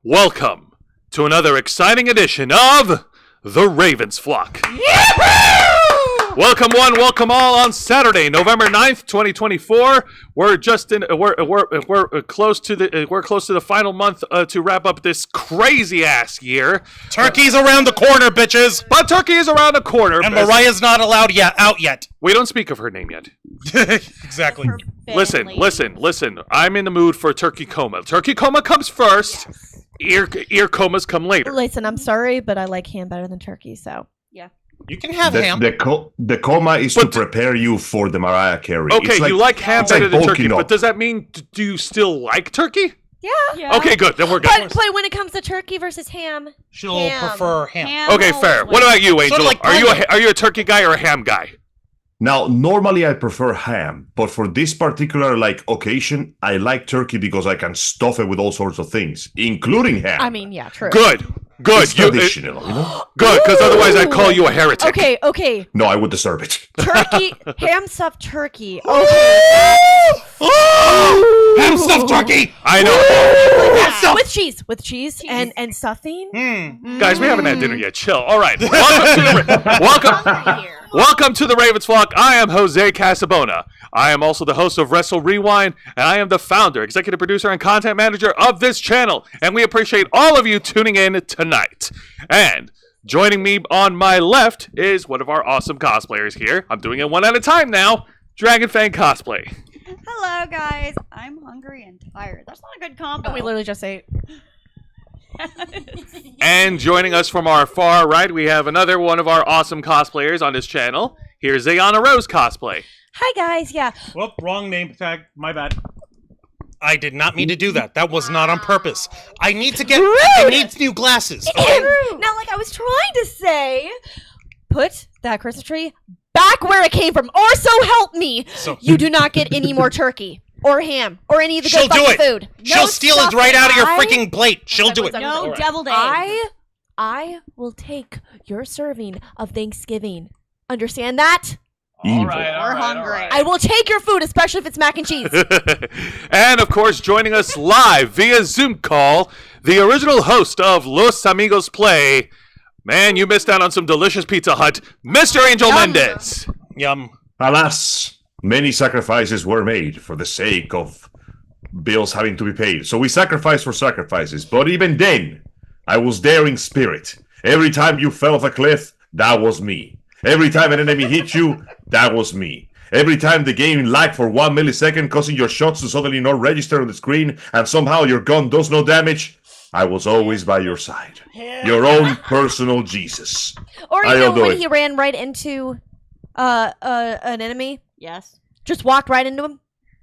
Welcome to another exciting edition of The Ravens Flock. Welcome one, welcome all on Saturday, November 9th, 2024. We're close to the final month to wrap up this crazy ass year. Turkey's around the corner, bitches. But Turkey is around the corner. And Mariah's not allowed out yet. We don't speak of her name yet. Exactly. Listen. I'm in the mood for turkey coma. Turkey coma comes first. Yes. Ear comas come later. Listen, I'm sorry, but I like ham better than turkey, so. Yeah. You can have ham. The coma is to prepare you for the Mariah Carey. Okay, you like ham better than turkey, bulking but does that mean, do you still like turkey? Yeah. Okay, good. Then we're good. But when it comes to turkey versus ham, She'll prefer ham. Okay, fair. What about you, Angel? Sort of like Are you a turkey guy or a ham guy? Now, normally I prefer ham, but for this particular occasion, I like turkey because I can stuff it with all sorts of things, including ham. I mean, yeah, true. Good. It's traditional, you know? Good, because otherwise I'd call you a heretic. Okay. No, I would deserve it. Turkey, ham stuffed turkey. Okay. Ham stuffed turkey. I know. With cheese and stuffing. Guys, we haven't had dinner yet. Chill. All right. Welcome to the Ravens Flock. I am Jose Casabona. I am also the host of Wrestle Rewind, and I am the founder, executive producer, and content manager of this channel. And we appreciate all of you tuning in tonight. And joining me on my left is one of our awesome cosplayers here. I'm doing it one at a time now. Dragonfang Cosplay. Hello, guys. I'm hungry and tired. That's not a good combo. We literally just ate. And joining us from our far right, we have another one of our awesome cosplayers on this channel. Here's Zayana Rose Cosplay. Hi, guys. Yeah. Well, wrong name tag. My bad. I did not mean to do that. That was not on purpose. I need new glasses. Okay? Now, like I was trying to say, put that Christmas tree back where it came from, or so help me. You do not get any more turkey or ham or any of the good fucking food. She'll steal it right out of your freaking plate. She'll do it. No deviled eggs. I will take your serving of Thanksgiving. Understand that? All We're hungry. I will take your food, especially if it's mac and cheese. And, of course, joining us live via Zoom call, the original host of Los Amigos Play. Man, you missed out on some delicious Pizza Hut, Mr. Angel Mendez. Yum. Alas, many sacrifices were made for the sake of bills having to be paid. So we sacrificed for sacrifices. But even then, I was there in spirit. Every time you fell off a cliff, that was me. Every time an enemy hit you, that was me. Every time the game lagged for 1 millisecond, causing your shots to suddenly not register on the screen, and somehow your gun does no damage, I was always by your side. Your own personal Jesus. Or you know when he ran right into an enemy? Yes. Just walked right into him?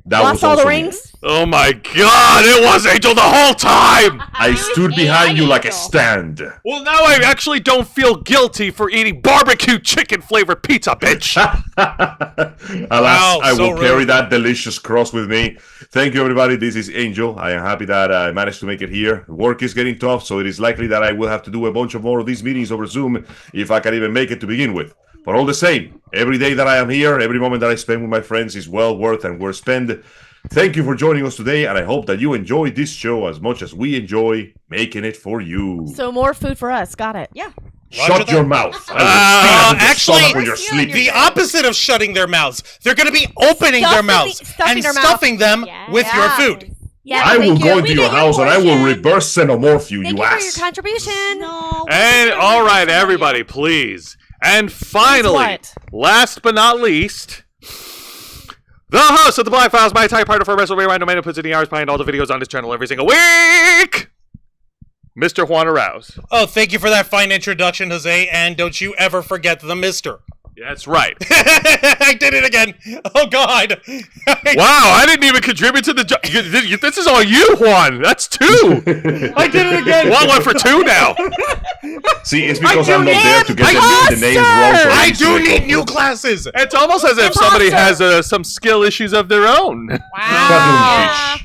That Lost was all the also rings? Oh my god, it was Angel the whole time! I stood behind you like a stand. Well, now I actually don't feel guilty for eating barbecue chicken flavored pizza, bitch! Alas, I will carry that delicious cross with me. Thank you, everybody. This is Angel. I am happy that I managed to make it here. Work is getting tough, so it is likely that I will have to do a bunch of more of these meetings over Zoom if I can even make it to begin with. But all the same, every day that I am here, every moment that I spend with my friends is well worth and worth spent. Thank you for joining us today, and I hope that you enjoyed this show as much as we enjoy making it for you. So more food for us. Got it. Yeah. Shut your mouth. Actually, when you're sleeping. The opposite of shutting their mouths. They're going to be opening their mouths and stuffing them with your food. Yeah, I will go into your house and I will reverse xenomorph you, Thank you you for ass. your contribution. No. And all right, everybody, please. And finally, last but not least, the host of the Black Files, my type partner for Wrestle Rewind, no man who puts in the hours behind all the videos on this channel every single week, Mr. Juan Arouse. Oh, thank you for that fine introduction, Jose, and don't you ever forget the mister. That's right. I did it again. Oh, God. Wow, I didn't even contribute to the this is all you, Juan. That's 2. I did it again. Juan went for 2 now. See, it's because I'm not there to get the names wrong. So I do need new glasses. It's almost as if somebody has some skill issues of their own. Wow.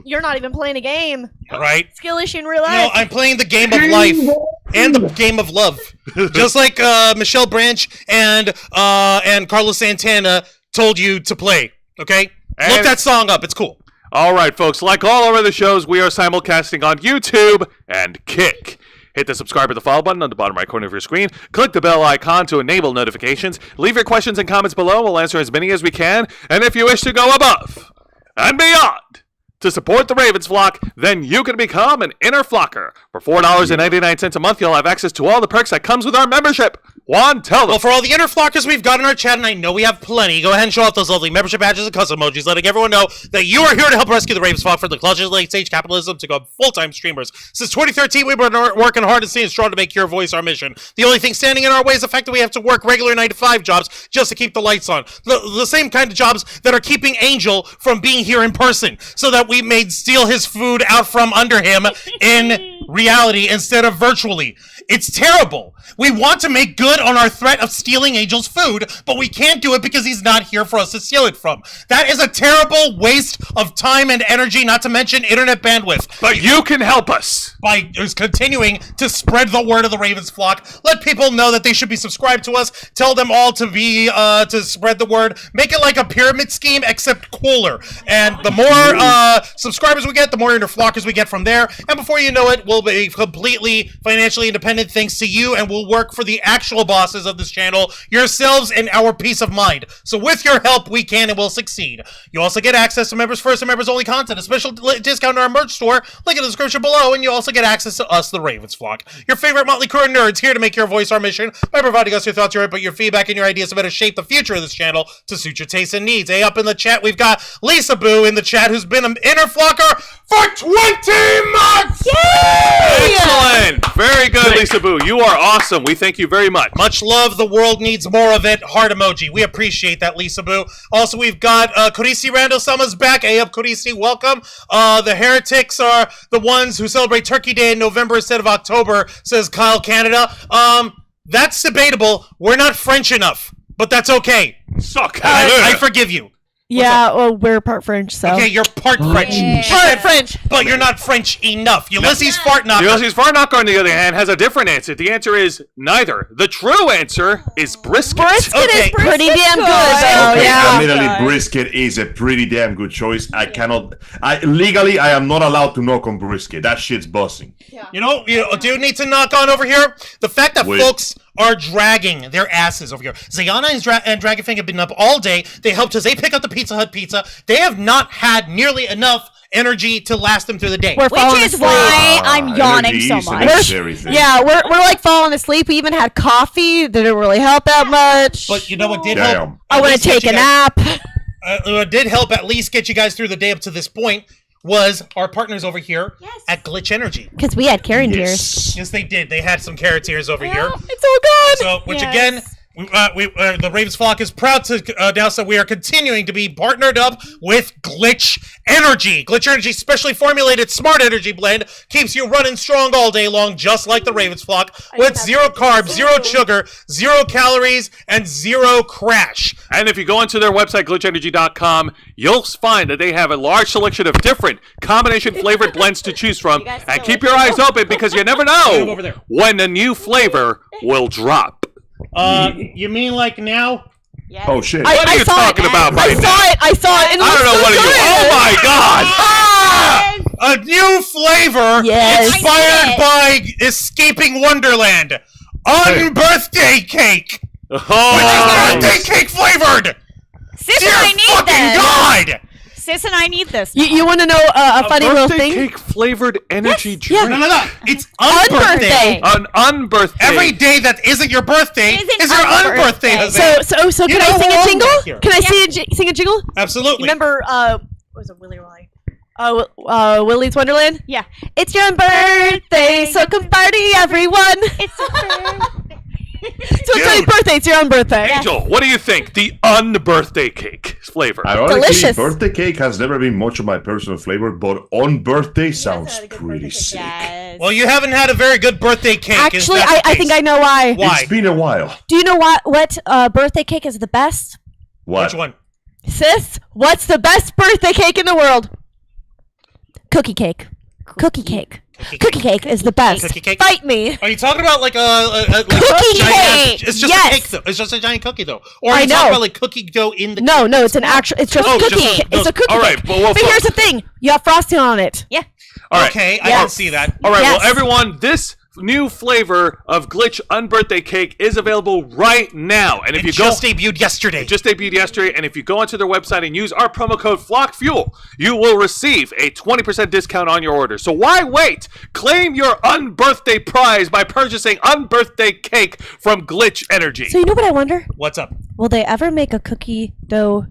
You're not even playing a game. Right. Skill issue in real life. No, I'm playing the game of life and the game of love. Just like Michelle Branch and Carlos Santana told you to play. Okay? Look that song up. It's cool. All right, folks, like all our other shows, we are simulcasting on YouTube and Kick. Hit the subscribe or the follow button on the bottom right corner of your screen. Click the bell icon to enable notifications. Leave your questions and comments below. We'll answer as many as we can. And if you wish to go above and beyond to support the Ravens flock, then you can become an inner flocker. For $4.99 a month, you'll have access to all the perks that comes with our membership. Juan, tell them. Well, for all the inner flockers we've got in our chat, and I know we have plenty, go ahead and show off those lovely membership badges and custom emojis, letting everyone know that you are here to help rescue the Ravens flock from the clutches of late-stage capitalism to go full-time streamers. Since 2013, we've been working hard and staying strong to make your voice our mission. The only thing standing in our way is the fact that we have to work regular 9-to-5 jobs just to keep the lights on. The same kind of jobs that are keeping Angel from being here in person, so that we may steal his food out from under him in reality instead of virtually. It's terrible. We want to make good on our threat of stealing Angel's food, but we can't do it because he's not here for us to steal it from. That is a terrible waste of time and energy, not to mention internet bandwidth. But you can help us By just continuing to spread the word of the Ravens flock. Let people know that they should be subscribed to us. Tell them all to be to spread the word. Make it like a pyramid scheme, except cooler. And the more subscribers we get, the more inner flockers we get from there. And before you know it, we'll be completely financially independent thanks to you, and we'll work for the actual bosses of this channel, yourselves, and our peace of mind. So with your help, we can and will succeed. You also get access to members first and members only content, a special discount on our merch store, link in the description below, and you also get access to us, the Ravens flock. Your favorite motley crew of nerds here to make your voice our mission by providing us your thoughts, your input, your feedback, and your ideas to better shape the future of this channel to suit your tastes and needs. Hey, up in the chat, we've got Lisa Boo in the chat, who's been an inner flocker for 20 months! Yay! Excellent! Very good, Lisa Boo. You are awesome. We thank you very much. Much love. The world needs more of it. Heart emoji. We appreciate that, Lisa Boo. Also, we've got Kurisi Randall Summers back. Hey up, Kurisi. Welcome. The heretics are the ones who celebrate Turkey Day in November instead of October, says Kyle Canada. That's debatable. We're not French enough, but that's okay. Suck. I forgive you. Yeah, well, we're part French, so. Okay, you're part French. Part French. But you're not French enough. Ulysses Fartnock. Ulysses Fartnock, on the other hand, has a different answer. The answer is neither. The true answer is brisket. Brisket Okay. is pretty damn good, Brisket. though. Okay, Yeah. admittedly, brisket is a pretty damn good choice. Legally, I am not allowed to knock on brisket. That shit's busting. You know, you do need to knock on over here. The fact that Wait. folks are dragging their asses over here. Zayana and Dragonfang have been up all day. They helped us. They pick up the Pizza Hut pizza. They have not had nearly enough energy to last them through the day. We're falling Which is asleep. why I'm yawning Energy so is a much. necessary thing. Yeah, we're like falling asleep. We even had coffee. Didn't really help that much. But you know what did help? Damn. I At want least to get take you a guys- nap. It did help at least get you guys through the day up to this point was our partners over here Yes. at Glitch Energy. Because we had Karen tears. Yes. Yes, they did. They had some carrot tears over here. It's so good. So, which Yes. again, the Ravens flock is proud to announce that we are continuing to be partnered up with Glitch Energy. Glitch Energy specially formulated smart energy blend keeps you running strong all day long, just like the Ravens flock, with zero carbs, zero sugar, 0 calories, and 0 crash. And if you go onto their website, glitchenergy.com, you'll find that they have a large selection of different combination flavored blends to choose from. guys And still keep your eyes open because you never Move over know there. when a new flavor will drop. You mean like now? Yes. Oh shit. What are you saw talking it. about I right saw now? it. I saw it. And it I don't know looks what so are you. good. Oh my god! Ah! A new flavor Yes. inspired by Escaping Wonderland. Unbirthday cake! Oh, Birthday cake flavored! Sis Dear and I need fucking this. God! Sis and I need this. You want to know a funny little birthday thing? cake flavored energy yeah. drink. No. It's unbirthday. Unbirthday. An unbirthday. Every day that isn't your birthday Isn't is your unbirthday. unbirthday. So You can I know sing who a owns jingle? that here. Can I sing a jingle? Absolutely. Remember, what was it, Willy Wonka? Willy's Wonderland? Yeah. It's your birthday, so come party, everyone. It's a birthday. So it's your birthday. It's your own birthday. Angel, what do you think? The unbirthday cake flavor. Ironically, Delicious. birthday cake has never been much of my personal flavor, but on birthday sounds pretty sick. Well, you haven't had a very good birthday cake. is Actually, that the I case? think I know why. Why? It's been a while. Do you know what birthday cake is the best? What? Which one? Sis, what's the best birthday cake in the world? Cookie cake. Cookie cake. Cookie cake is the best. Cookie cake? Fight me. Are you talking about like a Cookie giant? cake! It's just Yes. a cake though. It's just a giant cookie though. Or are I you talking know. about like cookie dough in the? No, it's an actual. It's just Oh, cookie. just cake. a- It's a cookie. all right, cake. but we'll But here's the thing: you have frosting on it. Yeah. All right. Okay, I Yes. can see that. All right, Yes. well, everyone, this new flavor of Glitch Unbirthday Cake is available right now. And if It you just go... debuted yesterday. It just debuted yesterday, and if you go onto their website and use our promo code FlockFuel, you will receive a 20% discount on your order. So why wait? Claim your unbirthday prize by purchasing Unbirthday Cake from Glitch Energy. So you know what I wonder? What's up? Will they ever make a cookie dough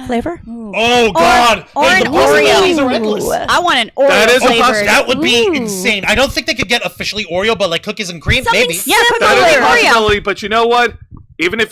flavor? Oh God! or Like, an the possibilities Oreo. are endless. I want an Oreo That is a flavored. possibility. That would be Ooh. insane. I don't think they could get officially Oreo, but like cookies and cream, Something maybe. Yeah, put That the is a Oreo. possibility, but you know what? Even if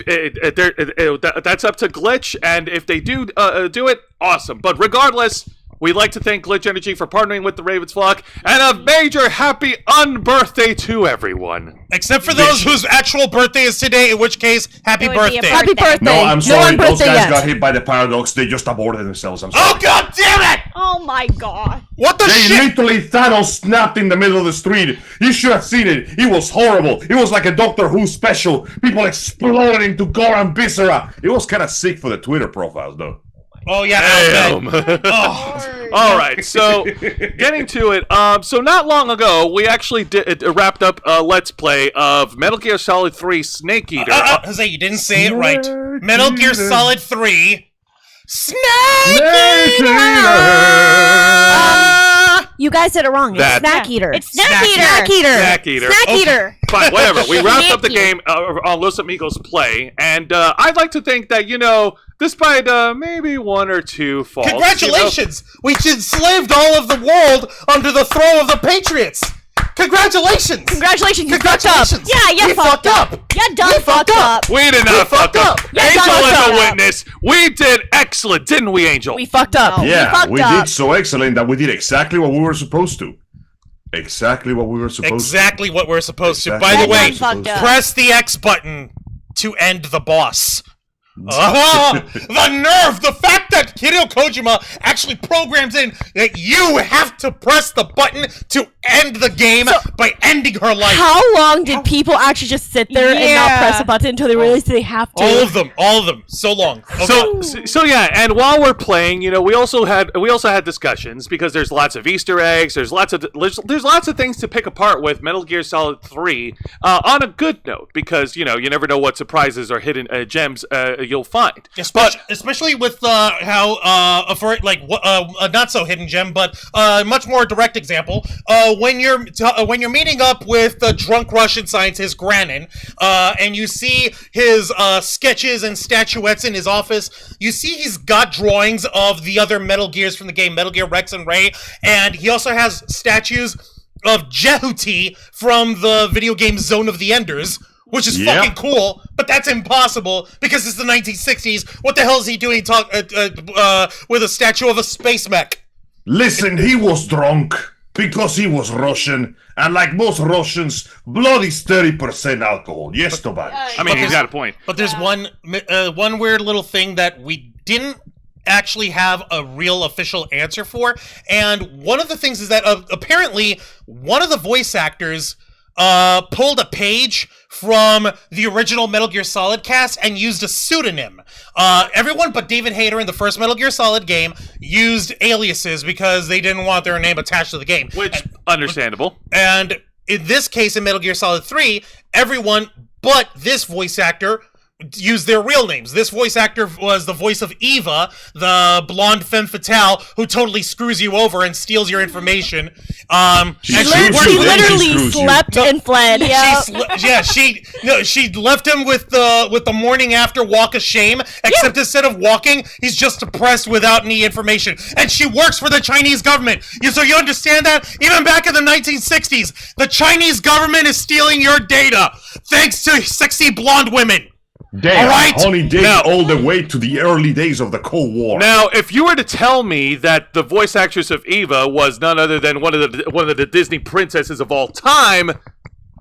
that's up to Glitch, and if they do do it, awesome. But regardless, we'd like to thank Glitch Energy for partnering with the Ravens Flock, and a major happy unbirthday to everyone. Except for those whose actual birthday is today, in which case, happy It would be a birthday. Happy birthday! No, I'm No sorry. one Those birthday guys yet. got hit by the paradox. They just aborted themselves. I'm sorry. Oh God damn it! Oh my god. What the They shit? literally Thanos snapped in the middle of the street. You should have seen it. It was horrible. It was like a Doctor Who special. People exploded into gore and viscera. It was kind of sick for the Twitter profiles, though. Oh yeah. I'll bet. Damn. Oh. All right, so getting to it. So not long ago, we actually wrapped up a Let's Play of Metal Gear Solid 3 Snake Eater. Jose, you didn't say it right. Snake Metal Gear Eater. Solid 3. Snake Snake Eater! You guys said it wrong. It's That- snack eater. It's Snack Snack Eater. snack eater. Snack Eater. Snack Okay. eater. Fine, whatever. We wrapped up the Snack game on Los Amigos Play, and I'd like to think that, despite maybe one or two faults... Congratulations! We enslaved all of the world under the throne of the Patriots! Congratulations! Congratulations, you fucked up. Congratulations! Yeah, you We fucked up. You done We fucked up. We did not fuck fucked up. up. Yeah, Angel Donald is fucked a up. witness. We did excellent, didn't we, Angel? We fucked up. No. Yeah, fucked we up. did so excellent that we did exactly what we were supposed to. Exactly what we were supposed Exactly what we're supposed to. Exactly By the what way, we were supposed to. press the X button to end the boss. The nerve! The fact that Hideo Kojima actually programs in that you have to press the button to end the game by ending her life. How long did people actually just sit there and not Yeah. press a button until they realized they have to? All of them. So long. Okay. So yeah, and while we're playing, we also had discussions because there's lots of Easter eggs, there's lots of things to pick apart with Metal Gear Solid 3 on a good note because you never know what surprises or hidden gems you'll find. Especially with how for like a not so hidden gem, but much more direct example. When you're meeting up with the drunk Russian scientist Granin, and you see his sketches and statuettes in his office, you see he's got drawings of the other Metal Gears from the game, Metal Gear Rex and Ray, and he also has statues of Jehuti from the video game Zone of the Enders. Which is Yeah. fucking cool, but that's impossible because it's the 1960s. What the hell is he doing with a statue of a space mech? Listen, he was drunk because he was Russian, and like most Russians, blood is 30% alcohol. Yes, Tobias. I mean, he's got a point. But there's one weird little thing that we didn't actually have a real official answer for, and one of the things is that apparently one of the voice actors pulled a page from the original Metal Gear Solid cast and used a pseudonym. Everyone but David Hayter in the first Metal Gear Solid game used aliases because they didn't want their name attached to the game. Which, understandable. And in this case, in Metal Gear Solid 3, everyone but this voice actor used their real names. This voice actor was the voice of Eva, the blonde femme fatale who totally screws you over and steals your information. She And screws worked She you, with- then literally screws you. slept and fled. she left him with the morning after walk of shame, except instead of walking, he's just depressed without any information. And she works for the Chinese government. So you understand that? Even back in the 1960s, the Chinese government is stealing your data, thanks to sexy blonde women. Damn, All right. Honey Dick Now- all the way to the early days of the Cold War. Now, if you were to tell me that the voice actress of Eva was none other than one of the Disney princesses of all time,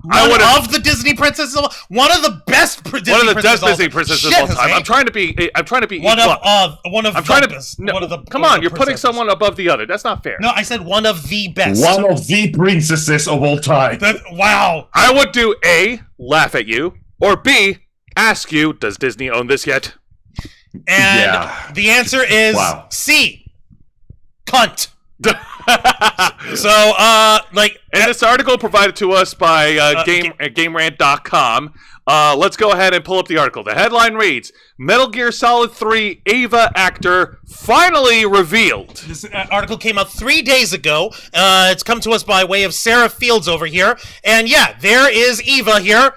One of the Disney princesses, one of the best Disney One of the best princesses Disney princesses Shit, of all time. Jose. I'm trying to be one equal. of one of I'm the trying to. best. No, One of the, come one of on, the you're putting princesses. someone above the other. That's not fair. No, I said one of the best. One of the princesses of all time. Wow. I would do A, laugh at you, or B, ask you, does Disney own this yet? And Yeah. the answer is Wow. C. Cunt. And So, this article provided to us by GameRant.com. Let's go ahead and pull up the article. The headline reads, Metal Gear Solid 3 Eva actor finally revealed. this article came out 3 days ago. It's come to us by way of Sarah Fields over here. And yeah, there is Eva here.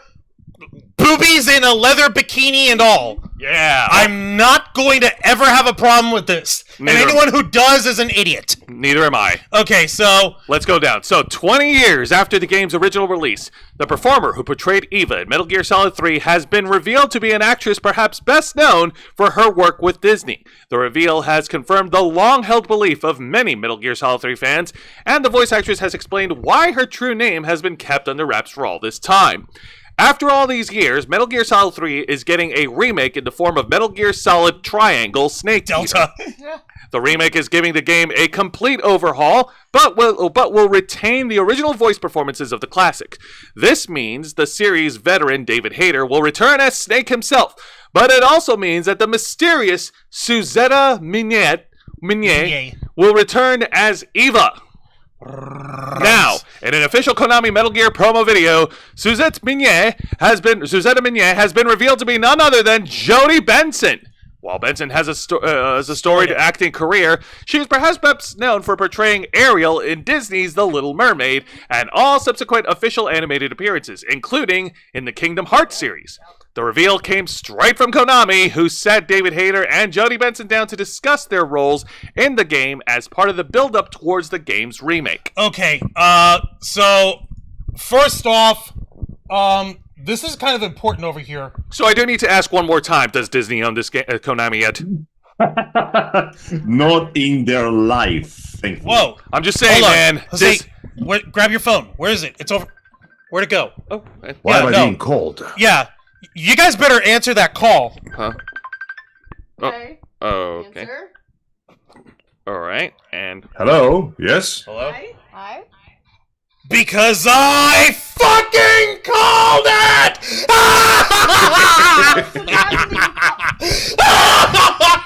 Boobies in a leather bikini and all. Yeah. I'm not going to ever have a problem with this. Neither. And anyone who does is an idiot. Neither am I. Okay, so Let's go down. So, 20 years after the game's original release, the performer who portrayed Eva in Metal Gear Solid 3 has been revealed to be an actress perhaps best known for her work with Disney. The reveal has confirmed the long-held belief of many Metal Gear Solid 3 fans, and the voice actress has explained why her true name has been kept under wraps for all this time. After all these years, Metal Gear Solid 3 is getting a remake in the form of Metal Gear Solid Triangle Snake Delta. The remake is giving the game a complete overhaul, but will retain the original voice performances of the classic. This means the series' veteran David Hayter will return as Snake himself, but it also means that the mysterious Suzette Minier will return as Eva. Now, in an official Konami Metal Gear promo video, Suzette Minier has been revealed to be none other than Jodie Benson. While Benson has a storied acting career, she is perhaps best known for portraying Ariel in Disney's The Little Mermaid and all subsequent official animated appearances, including in the Kingdom Hearts series. The reveal came straight from Konami, who sat David Hayter and Jodie Benson down to discuss their roles in the game as part of the build-up towards the game's remake. Okay, so first off, this is kind of important over here. So I do need to ask one more time, does Disney own this Konami yet? Not in their life, thankfully. Whoa, I'm just saying, hold on. man. Jose, grab your phone. Where is it? It's over. Where'd it go? Oh, Why yeah, am I no. being called? Yeah, you guys better answer that call. huh? Okay. Oh, okay. Answer. All right, and Hello? Yes? Hello? Hi. Because I fucking called it!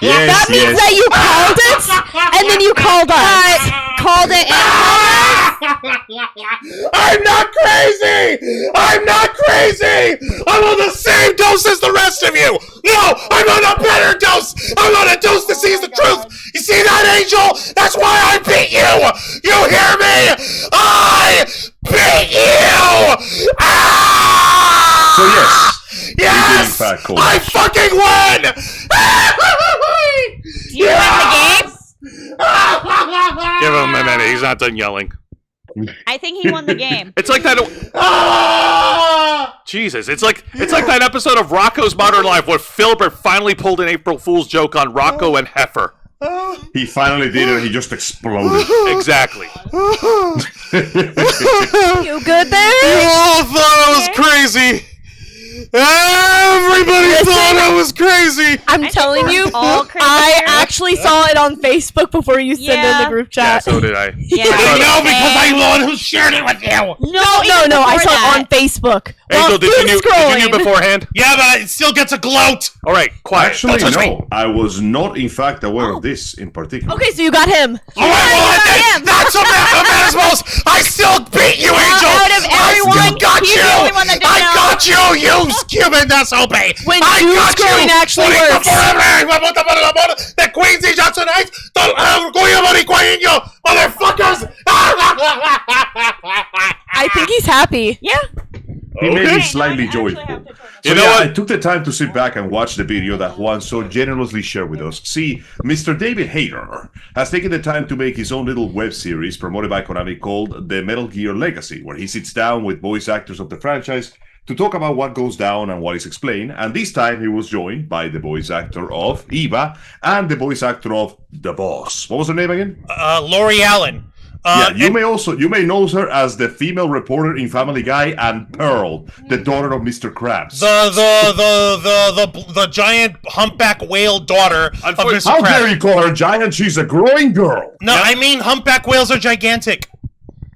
Yes, That means that you called it, and then you called us. Called it and I'm not crazy! I'm not crazy! I'm on the same dose as the rest of you! No! I'm on a better dose! I'm on a dose that sees the truth! You see that, Angel? That's why I beat you! You hear me? I beat you! Ah! So yes, Yes! in fact called I us. fucking won! You win the game? give him a minute. He's not done yelling. I think he won the game. It's like that. Ah! Jesus, it's like that episode of Rocco's Modern Life where Filbert finally pulled an April Fool's joke on Rocco and Heifer. He finally did it, he just exploded. Exactly. you good there? You all thought I was crazy! Everybody thought I was crazy! I'm telling you, all crazy I here. actually saw it on Facebook before you sent in Yeah. the group Yeah, chat. so did I. Yeah. I know because I'm the one who shared it with you! No, I saw it on Facebook. Angel, While did you scrolling. knew beforehand? Yeah, but it still gets a gloat! All right, quiet. Actually, Don't touch me. no. I was not, in fact, aware of this in particular. Okay, so you got him. Alright, well, that's a Manismos! I still beat you, Angel! out of everyone, I still got he's you! the only one that didn't I know. got you, you Cuban SOB! When I doom got scrolling you! actually works. The Queens y Jacksonites, orgullo boricueño, motherfuckers! I think he's happy. Yeah. He may Okay. be slightly I actually joyful. have to turn So You know yeah, what? I took the time to sit back and watch the video that Juan so generously shared with us. See, Mr. David Hayter has taken the time to make his own little web series promoted by Konami called The Metal Gear Legacy, where he sits down with voice actors of the franchise to talk about what goes down and what is explained. And this time he was joined by the voice actor of Eva and the voice actor of The Boss. What was her name again? Lori Allen. You may know her as the female reporter in Family Guy and Pearl, the daughter of Mr. Krabs. The giant humpback whale daughter of Mr. How Krabs. dare you call her giant? She's a growing girl. No, I mean humpback whales are gigantic.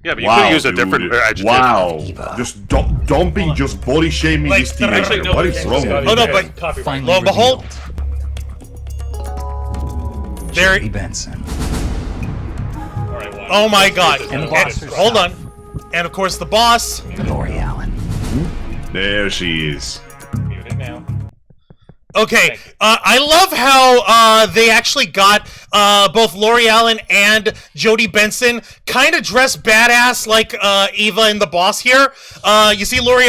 Yeah, but you could use a different adjective. Wow. Just don't be just body shaming Like, this teenager. actually, no, What is wrong with Oh you? no, but lo and behold, there. Jody Benson. Oh my God! And the boss herself. Hold on, and of course the boss. Lori Allen. There she is. Okay, I love how they actually got both Lori Allen and Jodie Benson kind of dressed badass like Eva and the boss here. You see Lori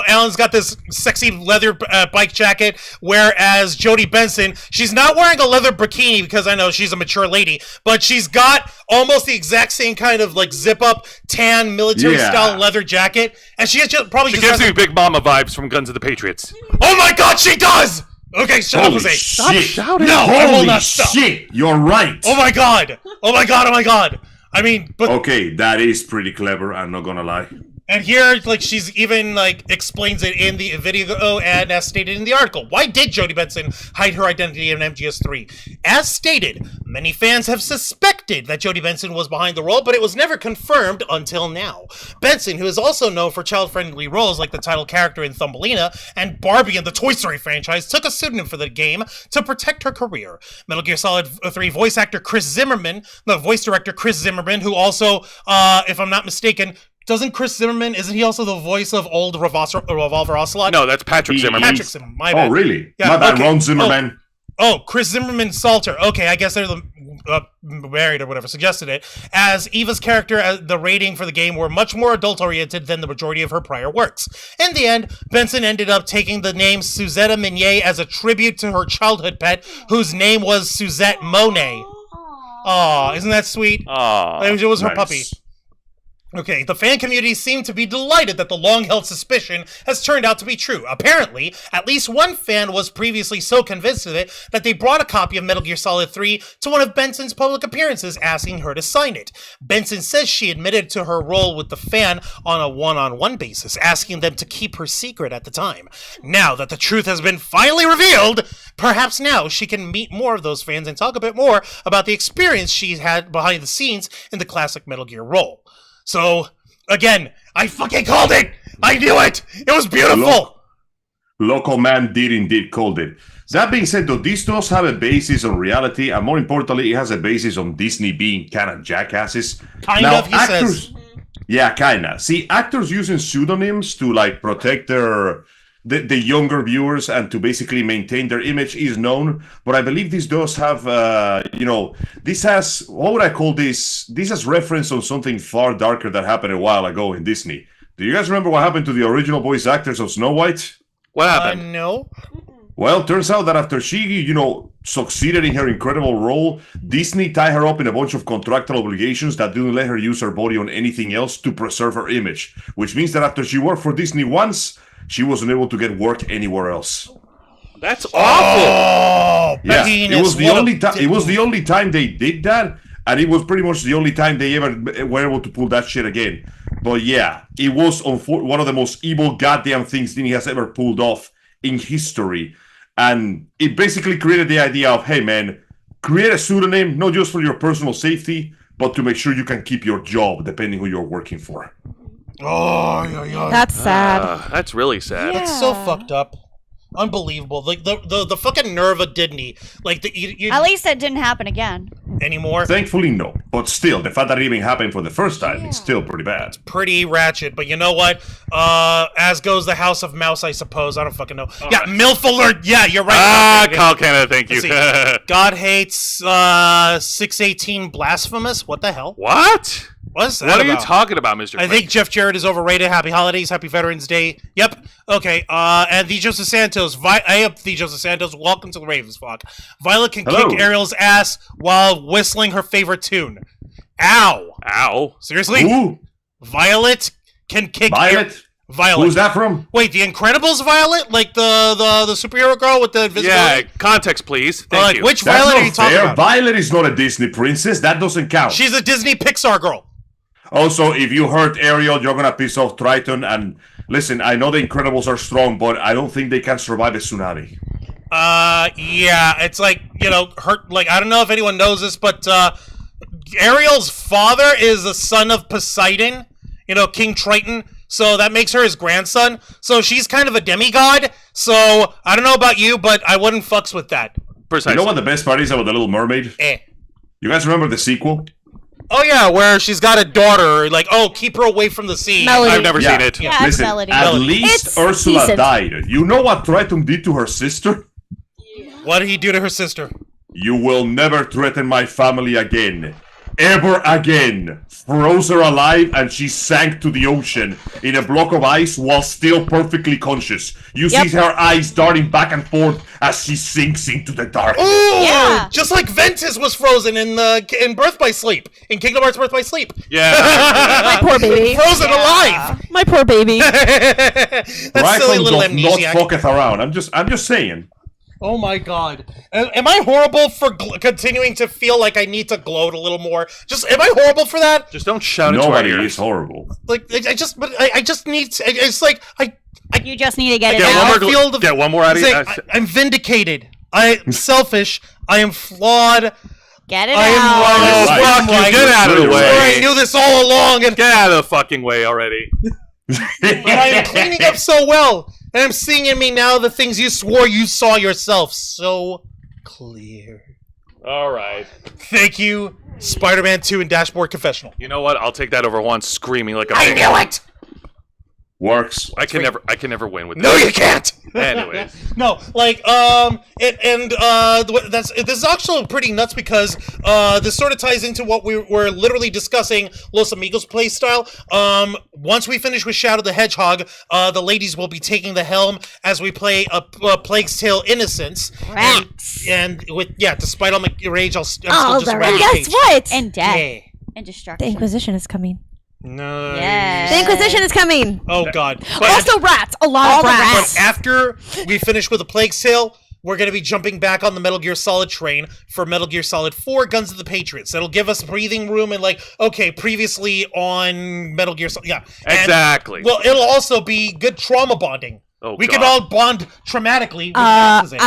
Allen's got this sexy leather bike jacket, whereas Jodie Benson, she's not wearing a leather bikini because I know she's a mature lady, but she's got almost the exact same kind of like zip-up tan military-style leather jacket, and she has probably She just gives me Big Mama vibes from Guns of the Patriots. Oh my God, she does! Okay, shut up, Holy Jose. shit. shouting. No, I will Holy not stop. shit. You're right. Oh my God! Oh my God! Oh my God! I mean, but Okay, that is pretty clever. I'm not gonna lie. and here, like, she's even like explains it in the video and as stated in the article. Why did Jodie Benson hide her identity in MGS3? As stated, many fans have suspected that Jodie Benson was behind the role, but it was never confirmed until now. Benson, who is also known for child-friendly roles like the title character in Thumbelina and Barbie in the Toy Story franchise, took a pseudonym for the game to protect her career. Metal Gear Solid 3 voice actor Chris Zimmerman, the voice director Chris Zimmerman, who also, if I'm not mistaken, isn't he also the voice of old Revolver Ocelot? No, that's Patrick Zimmerman. Patrick Zimmerman, my bad. Oh, really? Yeah, My bad, okay. Ron Zimmerman. Oh, Chris Zimmerman Salter. Okay, I guess they're married or whatever, suggested it. As Eva's character, the rating for the game were much more adult-oriented than the majority of her prior works. In the end, Benson ended up taking the name Suzette Minier as a tribute to her childhood pet, whose name was Suzette Monet. Aw, isn't that sweet? Aw. It was her Nice. puppy. Okay, the fan community seemed to be delighted that the long-held suspicion has turned out to be true. Apparently, at least one fan was previously so convinced of it that they brought a copy of Metal Gear Solid 3 to one of Benson's public appearances asking her to sign it. Benson says she admitted to her role with the fan on a one-on-one basis, asking them to keep her secret at the time. Now that the truth has been finally revealed, perhaps now she can meet more of those fans and talk a bit more about the experience she's had behind the scenes in the classic Metal Gear role. So, again, I fucking called it! I knew it! It was beautiful! Local man did indeed called it. That being said, though, this does have a basis on reality, and more importantly, it has a basis on Disney being kind of jackasses. Kind Now, of, he says. Yeah, kinda. See, actors using pseudonyms to like protect the younger viewers and to basically maintain their image is known, but I believe this does have, this has, what would I call this? This has reference on something far darker that happened a while ago in Disney. Do you guys remember what happened to the original voice actors of Snow White? What happened? No. Well, turns out that after she, succeeded in her incredible role, Disney tied her up in a bunch of contractual obligations that didn't let her use her body on anything else to preserve her image, which means that after she worked for Disney once, she wasn't able to get work anywhere else. That's awful. Oh, Yeah, penis, it was the what a only time. dick It was move. the only time they did that, and it was pretty much the only time they ever were able to pull that shit again. But yeah, it was one of the most evil goddamn things Disney has ever pulled off in history, and it basically created the idea of, hey man, create a pseudonym not just for your personal safety, but to make sure you can keep your job, depending who you're working for. Oh, yeah. That's sad. That's really sad. That's so fucked up. Unbelievable. Like, the fucking nerve of Disney. Like, At least that didn't happen again. anymore. Thankfully, no. But still, the fact that it even happened for the first time, it's still pretty bad. Pretty ratchet, but you know what? As goes the House of Mouse, I suppose. I don't fucking know. Yeah, MILF alert. Yeah, you're right. Kyle Canada, thank you. Let's see. God hates 618 blasphemous. What the hell? What? What's that What are you about? talking about, Mr. I think Jeff Jarrett is overrated. Happy holidays, happy Veterans Day. Yep. Okay. And the Joseph Santos. Hey up, the Joseph Santos. Welcome to the Ravens flock. Violet can Hello. kick Ariel's ass while whistling her favorite tune. Ow. Ow. Seriously? Ooh, Violet can kick Violet? Violet. Who's that from? Wait, the Incredibles Violet? Like the superhero girl with the Yeah, invisibility? context, please. Thank you. Which That's Violet are you not talking fair. about? Violet is not a Disney princess. That doesn't count. She's a Disney Pixar girl. Also, if you hurt Ariel, you're gonna piss off Triton. And listen, I know the Incredibles are strong, but I don't think they can survive a tsunami. Yeah, it's like, hurt. Like, I don't know if anyone knows this, but Ariel's father is the son of Poseidon, King Triton. So that makes her his grandson. So she's kind of a demigod. So I don't know about you, but I wouldn't fucks with that. Precisely. You know what the best part is about the Little Mermaid? You guys remember the sequel? Oh yeah, where she's got a daughter, like, keep her away from the sea. Melody. I've never seen it. Yeah, it's Listen, Melody. at Melody. least It's Ursula decent. died. You know what Triton did to her sister? What did he do to her sister? You will never threaten my family again. Ever again. Froze her alive and she sank to the ocean in a block of ice while still perfectly conscious. You see her eyes darting back and forth as she sinks into the darkness. Ooh, Yeah. just like Ventus was frozen in Birth by Sleep, in Kingdom Hearts Birth by Sleep. Yeah. My poor baby. Frozen alive. My poor baby. That silly Triton little does not amnesiac. fucketh around. I'm just saying. Oh my god. Am I horrible for continuing to feel like I need to gloat a little more? Am I horrible for that? Just don't shout into our Nobody ears. is horrible. Like, I just need to, it's like, You just need to get it Get now one out. more, I feel the- get one more out of it's you. like, I'm vindicated. I'm selfish. I am flawed. Get it I am out. wrong. Oh, Right. fuck you. Right. Get out of the Right. way. I knew this all along, and Get out of the fucking way already. I am cleaning up so well. And I'm seeing in me now the things you swore you saw yourself so clear. All right. Thank you, Spider-Man 2 and Dashboard Confessional. You know what? I'll take that over one screaming like a I man. knew it! Works. I can never win with No, this. you can't! Anyways. No, like, this is actually pretty nuts because, this sort of ties into what we're literally discussing Los Amigos playstyle. Once we finish with Shadow the Hedgehog, the ladies will be taking the helm as we play a Plague's Tale Innocence. Rats. And despite all my rage, I'm still Oh, just the rampage. guess what? And death. Yeah. And The destruction. Inquisition is coming. No. Yes. The Inquisition is coming. Oh, God. Also rats. A lot All of the rats. rats. After we finish with the Plague Tale, we're going to be jumping back on the Metal Gear Solid train for Metal Gear Solid 4 Guns of the Patriots. That'll give us breathing room and previously on Metal Gear Solid. Yeah. And, Exactly. well, it'll also be good trauma bonding. Oh, we God. can all bond traumatically with Kazan.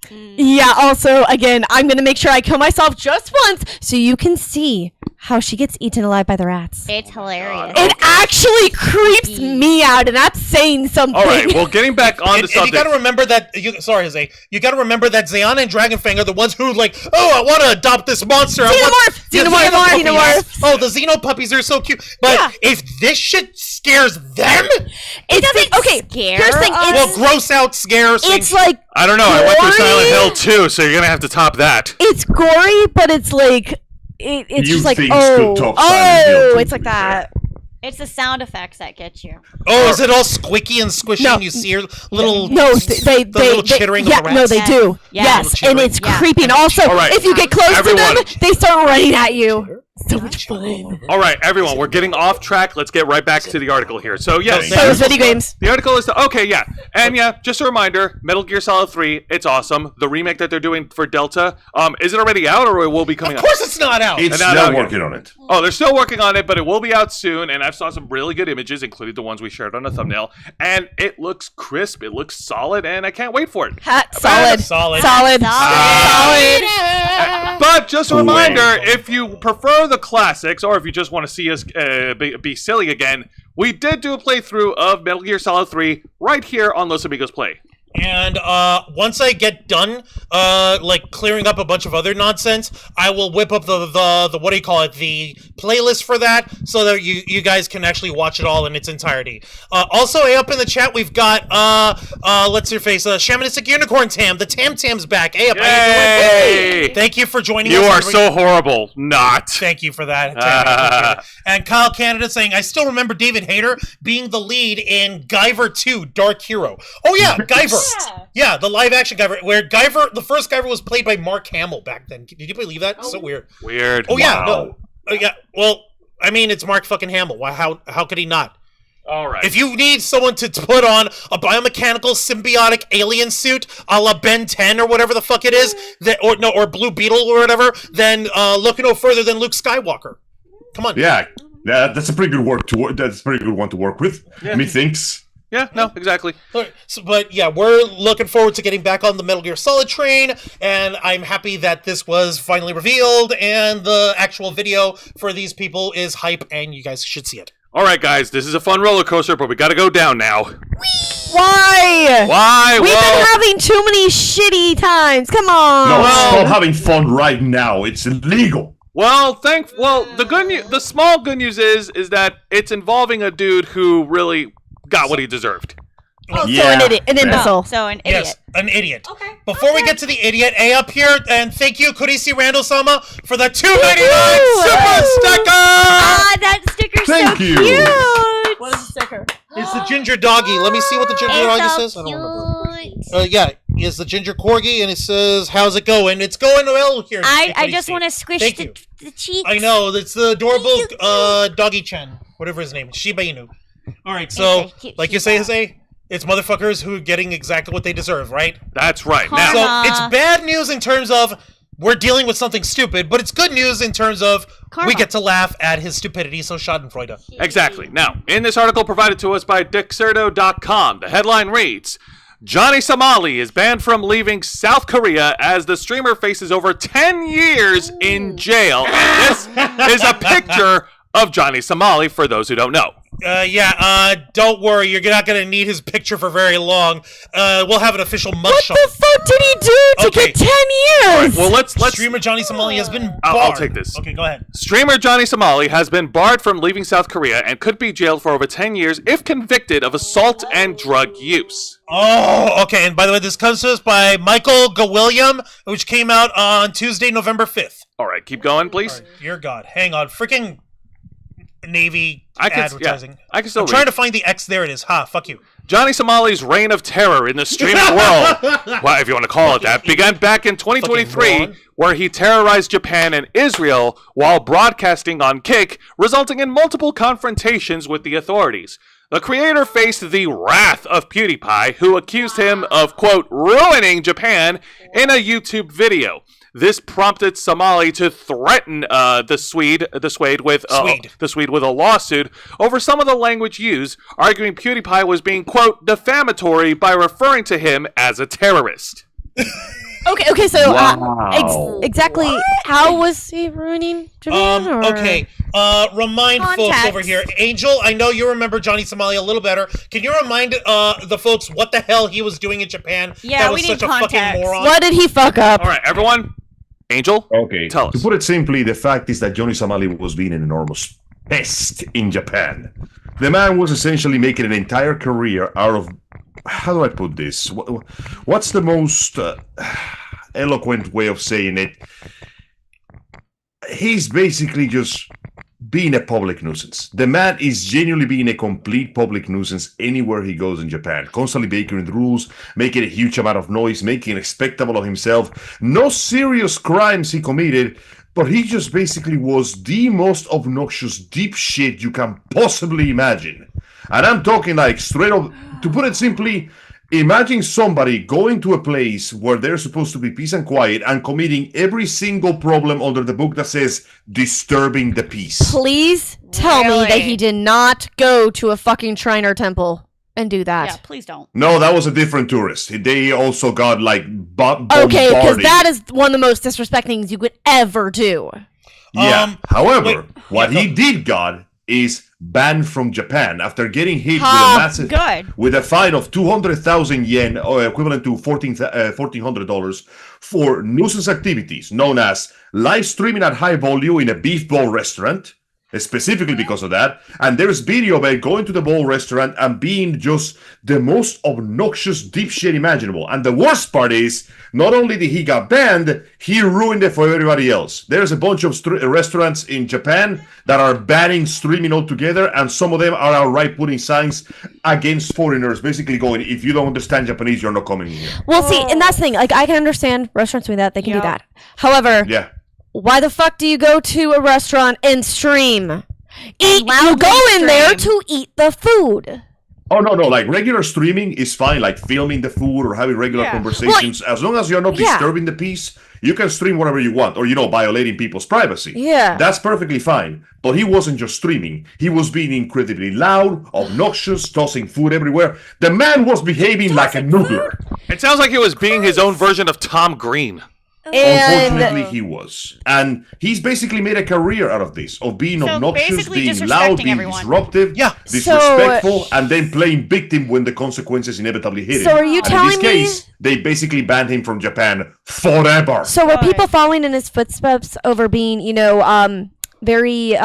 Yeah, also, again, I'm gonna make sure I kill myself just once so you can see how she gets eaten alive by the rats. It's hilarious. It actually creeps me out, and that's saying something. All right. Well, getting back on the And you subject. gotta remember that. Sorry, Jose. You gotta remember that Xeon and Dragonfang are the ones who I want to adopt this monster. Xenomorph! Oh, the Xeno puppies are so cute. But Yeah. if this shit scares them, Here's the thing. us. well, gross out scares. It's like I don't know. I went through gory. Silent Hill too, so you're gonna have to top that. it's gory, but it's like it's You just like things could top Silent Hill, it's to like be that. It's the sound effects that get you. Oh, is it all squeaky and squishy? No. And you see her little No, they little chittering yeah, of the no, rats? they do. Yeah. Yes, and it's Yeah. creeping. Also, All right. if you get close Everyone. to them, they start running at you. So much fun. All right, everyone, we're getting off track. Let's get right back to the article here. So, yes, Thank So is video games. the article is okay, yeah. And yeah, just a reminder, Metal Gear Solid 3, it's awesome. The remake that they're doing for Delta, is it already out or it will be coming Of out? course, it's not out. It's And now- still now- working on it. Oh, they're still working on it, but it will be out soon. And I've saw some really good images, including the ones we shared on the thumbnail. And it looks crisp, it looks solid, and I can't wait for it. Solid. Solid. Solid. Solid. But just a Wait. reminder, if you prefer the classics, or if you just want to see us be silly again, we did do a playthrough of Metal Gear Solid 3 right here on Los Amigos Play. And once I get done, clearing up a bunch of other nonsense, I will whip up the what do you call it, the playlist for that, so that you guys can actually watch it all in its entirety. Also, hey, up in the chat we've got let's see your face, Shamanistic Unicorn Tam. The Tam's back. Hey, up, how you doing? Yay! Thank you for joining You us. are so horrible. Not. Thank you for that. Tam, I appreciate it. And Kyle Canada saying, I still remember David Hayter being the lead in Guyver 2, Dark Hero. Oh yeah, Guyver. Yeah, the live action Guyver, where the first Guyver was played by Mark Hamill back then. Did you believe that? So weird. Weird. Oh yeah, Wow. no. Yeah, well, I mean, it's Mark fucking Hamill. Why? How could he not? All right. If you need someone to put on a biomechanical symbiotic alien suit a la Ben 10 or whatever the fuck it is, or Blue Beetle or whatever, then look no further than Luke Skywalker. Come on. Yeah, that's a pretty good That's a pretty good one to work with. Yeah. Methinks. Yeah, no, exactly. But yeah, we're looking forward to getting back on the Metal Gear Solid train, and I'm happy that this was finally revealed, and the actual video for these people is hype, and you guys should see it. All right, guys, this is a fun roller coaster, but we got to go down now. Why? Why? We've been having too many shitty times. Come on. No, stop having fun right now. It's illegal. Well, the small good news is that it's involving a dude who really got what he deserved. Oh, so an idiot, an imbecile. So an idiot. Yes, an idiot. Okay. Before we get to the idiot, A up here, and thank you, Kurisi Randall-sama, for the $2.99 super sticker! Ah, that sticker's Thank so you. cute. What is the sticker? It's the ginger doggy. Let me see what the ginger doggy says. I don't remember. Yeah, it's the ginger corgi, and it says, "How's it going?" It's going well here. I just want to squish Thank the you. cheeks. I know, it's the adorable Doggy-chan, whatever his name is, Shiba Inu. Alright, so, It's a cute like you Shiba. say, it's motherfuckers who are getting exactly what they deserve, right? That's right. Karma. Now, So, it's bad news in terms of we're dealing with something stupid, but it's good news in terms of Karma. we get to laugh at his stupidity, so schadenfreude. exactly. Now, in this article provided to us by Dixerdo.com, the headline reads, Johnny Somali is banned from leaving South Korea as the streamer faces over 10 years in jail. And this is a picture of Johnny Somali, for those who don't know. Don't worry, you're not gonna need his picture for very long. We'll have an official What mugshot. the fuck did he do to Okay. get 10 years? Well, let's Streamer Johnny Somali has been barred. I'll take this. Okay, go ahead. Streamer Johnny Somali has been barred from leaving South Korea and could be jailed for over 10 years if convicted of assault and drug use. Oh, okay. And by the way, this comes to us by Michael Gawilliam, which came out on Tuesday, November 5th. All right, keep going, please. Dear God, hang on. Freaking Navy I can- advertising. yeah, I can still I'm trying read. to find the X. There it is. Ha, fuck you. Johnny Somali's reign of terror in the streaming world, well, if you want to call it that, began back in 2023, moron. where he terrorized Japan and Israel while broadcasting on Kick, resulting in multiple confrontations with the authorities. The creator faced the wrath of PewDiePie, who accused him of, quote, ruining Japan in a YouTube video. This prompted Somali to threaten the Swede with a lawsuit over some of the language used, arguing PewDiePie was being, quote, defamatory by referring to him as a terrorist. Okay, so Wow. exactly how was he ruining Japan? or- Okay. Remind folks Context. over here. Angel, I know you remember Johnny Somali a little better. Can you remind the folks what the hell he was doing in Japan? Yeah, that was we such need a fucking context. moron. What did he fuck up? All right, everyone. Angel? Okay. Tell us. To put it simply, the fact is that Johnny Somali was being an enormous pest in Japan. The man was essentially making an entire career out of. How do I put this? What's the most eloquent way of saying it? He's basically just being a public nuisance. The man is genuinely being a complete public nuisance anywhere he goes in Japan. Constantly breaking the rules, making a huge amount of noise, making a spectacle of himself. No serious crimes he committed, but he just basically was the most obnoxious deep shit you can possibly imagine. And I'm talking like straight up, to put it simply, imagine somebody going to a place where they're supposed to be peace and quiet and committing every single problem under the book that says disturbing the peace. Please tell me that Really? he did not go to a fucking shrine or temple and do that. Yeah, please don't. No, that was a different tourist. They also got like Okay, because bombarded. that is one of the most disrespecting things you could ever do. Yeah. However, wait, what yeah, he did got is banned from Japan after getting hit Ha, with a massive Good. with a fine of 200,000 yen, or equivalent to $1,400, for nuisance activities known as live streaming at high volume in a beef bowl restaurant, specifically because of that. And there's video of it going to the bowl restaurant and being just the most obnoxious deep shit imaginable. And the worst part is, not only did he got banned, he ruined it for everybody else. There's a bunch of restaurants in Japan that are banning streaming altogether, and some of them are outright putting signs against foreigners, basically going, if you don't understand Japanese, you're not coming in here. Well, see, and that's the thing. Like, I can understand restaurants doing that; they can do Yeah. that. However, Yeah. why the fuck do you go to a restaurant and stream? You loudly go in there stream. to eat the food. Oh, no, like regular streaming is fine, like filming the food or having regular Yeah. conversations. As long as you're not Yeah. disturbing the peace, You can stream whatever you want, or violating people's privacy. Yeah. That's perfectly fine. But he wasn't just streaming. He was being incredibly loud, obnoxious, tossing food everywhere. The man was behaving like a noodler. It sounds like he was being his own version of Tom Green. And Unfortunately, he was. And he's basically made a career out of this, of being So obnoxious, basically being loud, disrespecting being everyone. disruptive, Yeah. disrespectful, and then playing victim when the consequences inevitably hit him. So are you And in telling this case, they basically banned him from Japan forever. so were people following in his footsteps over being, very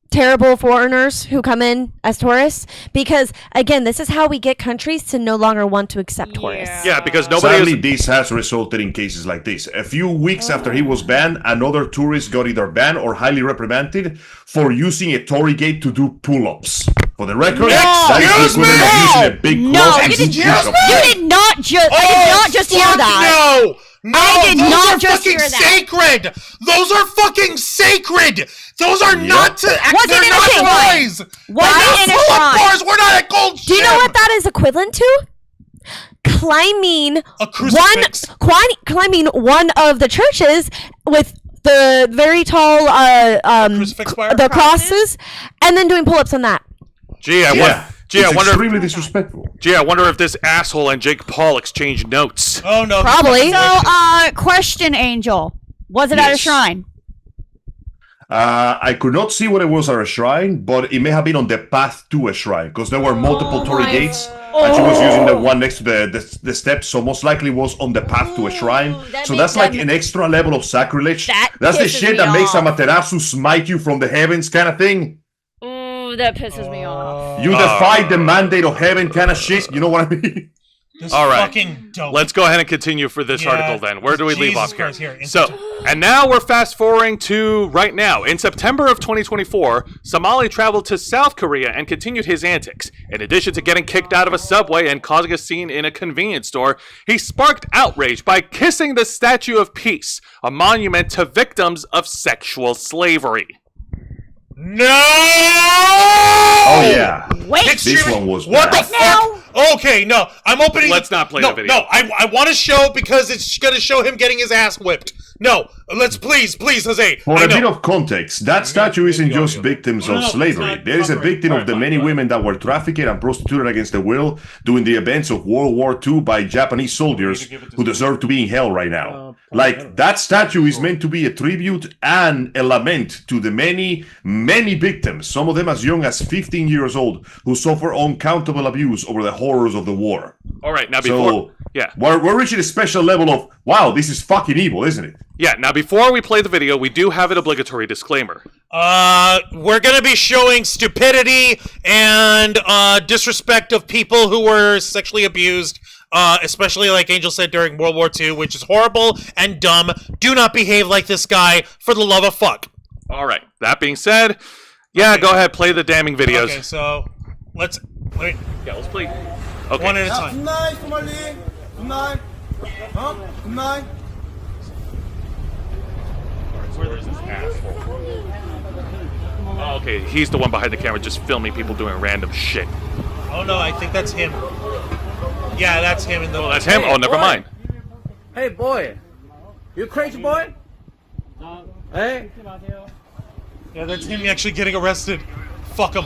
terrible foreigners who come in as tourists? Because again, this is how we get countries to no longer want to accept tourists. Yeah, because nobody Sadly, is... this has resulted in cases like this. A few weeks after he was banned, another tourist got either banned or highly reprimanded for using a torii gate to do pull-ups. For the record, that is the equivalent of using a big No, cross you to do did push-ups. You did not just. I did not just hear fuck that. No! No, I did those not are just fucking hear that. sacred. Those are fucking sacred. Those are not to. Was They're it in a not shrine? toys. Was They're it in a not pull-up shrine? bars. We're not at Gold Do you know Gym. what that is equivalent to? Climbing A crucifix. climbing one of the churches with the very tall crucifix bar? the crosses, and then doing pull-ups on that. Gee, I It's wonder... extremely disrespectful. Gee, I wonder if this asshole and Jake Paul exchanged notes. Oh no. Probably. So, question, Angel. Was it at a Yes. shrine? I could not see what it was at a shrine, but it may have been on the path to a shrine, because there were multiple torii gates, and she was using the one next to the steps, so most likely was on the path to a shrine. that So makes that's like them- an extra level of sacrilege. pisses That's the me shit that makes off. Amaterasu smite you from the heavens kind of thing. Ooh, that pisses me off. You defied the mandate of heaven kind of shit, you know what I mean? This All right. fucking dope. Let's go ahead and continue for this Yeah. article then. Where do we leave Jesus off here? Christ, here, So, and now we're fast forwarding to right now. In September of 2024, Somali traveled to South Korea and continued his antics. In addition to getting kicked out of a subway and causing a scene in a convenience store, he sparked outrage by kissing the Statue of Peace, a monument to victims of sexual slavery. No. Oh yeah. Wait. This one was What the bad. fuck? Okay, no, I'm opening. Let's not play no, the video. No, I want to show because it's gonna show him getting his ass whipped. No, let's please, Jose. For I a bit know. of context, that statue isn't just victims of slavery. There is a victim of the many women that were trafficked and prostituted against their will during the events of World War II by Japanese soldiers who deserve to be in hell right now. Like, that statue is meant to be a tribute and a lament to the many, many victims, some of them as young as 15 years old, who suffer uncountable abuse over the horrors of the war. All right, now before... So, yeah. we're reaching a special level of, wow, this is fucking evil, isn't it? Yeah, now before we play the video, we do have an obligatory disclaimer. We're gonna be showing stupidity and disrespect of people who were sexually abused, especially like Angel said during World War II, which is horrible and dumb. Do not behave like this guy, for the love of fuck. All right, that being said, yeah, go ahead, play the damning videos. Okay, so let's wait. Yeah, let's play. Okay. One at a time. Tonight, Somali. Tonight. Huh? Tonight. Oh, okay, he's the one behind the camera just filming people doing random shit. Oh no, I think that's him. Yeah, that's him in the. Oh, that's him? Oh, never mind. Hey, boy. You crazy boy? Hey. Yeah, that's him actually getting arrested. Fuck him.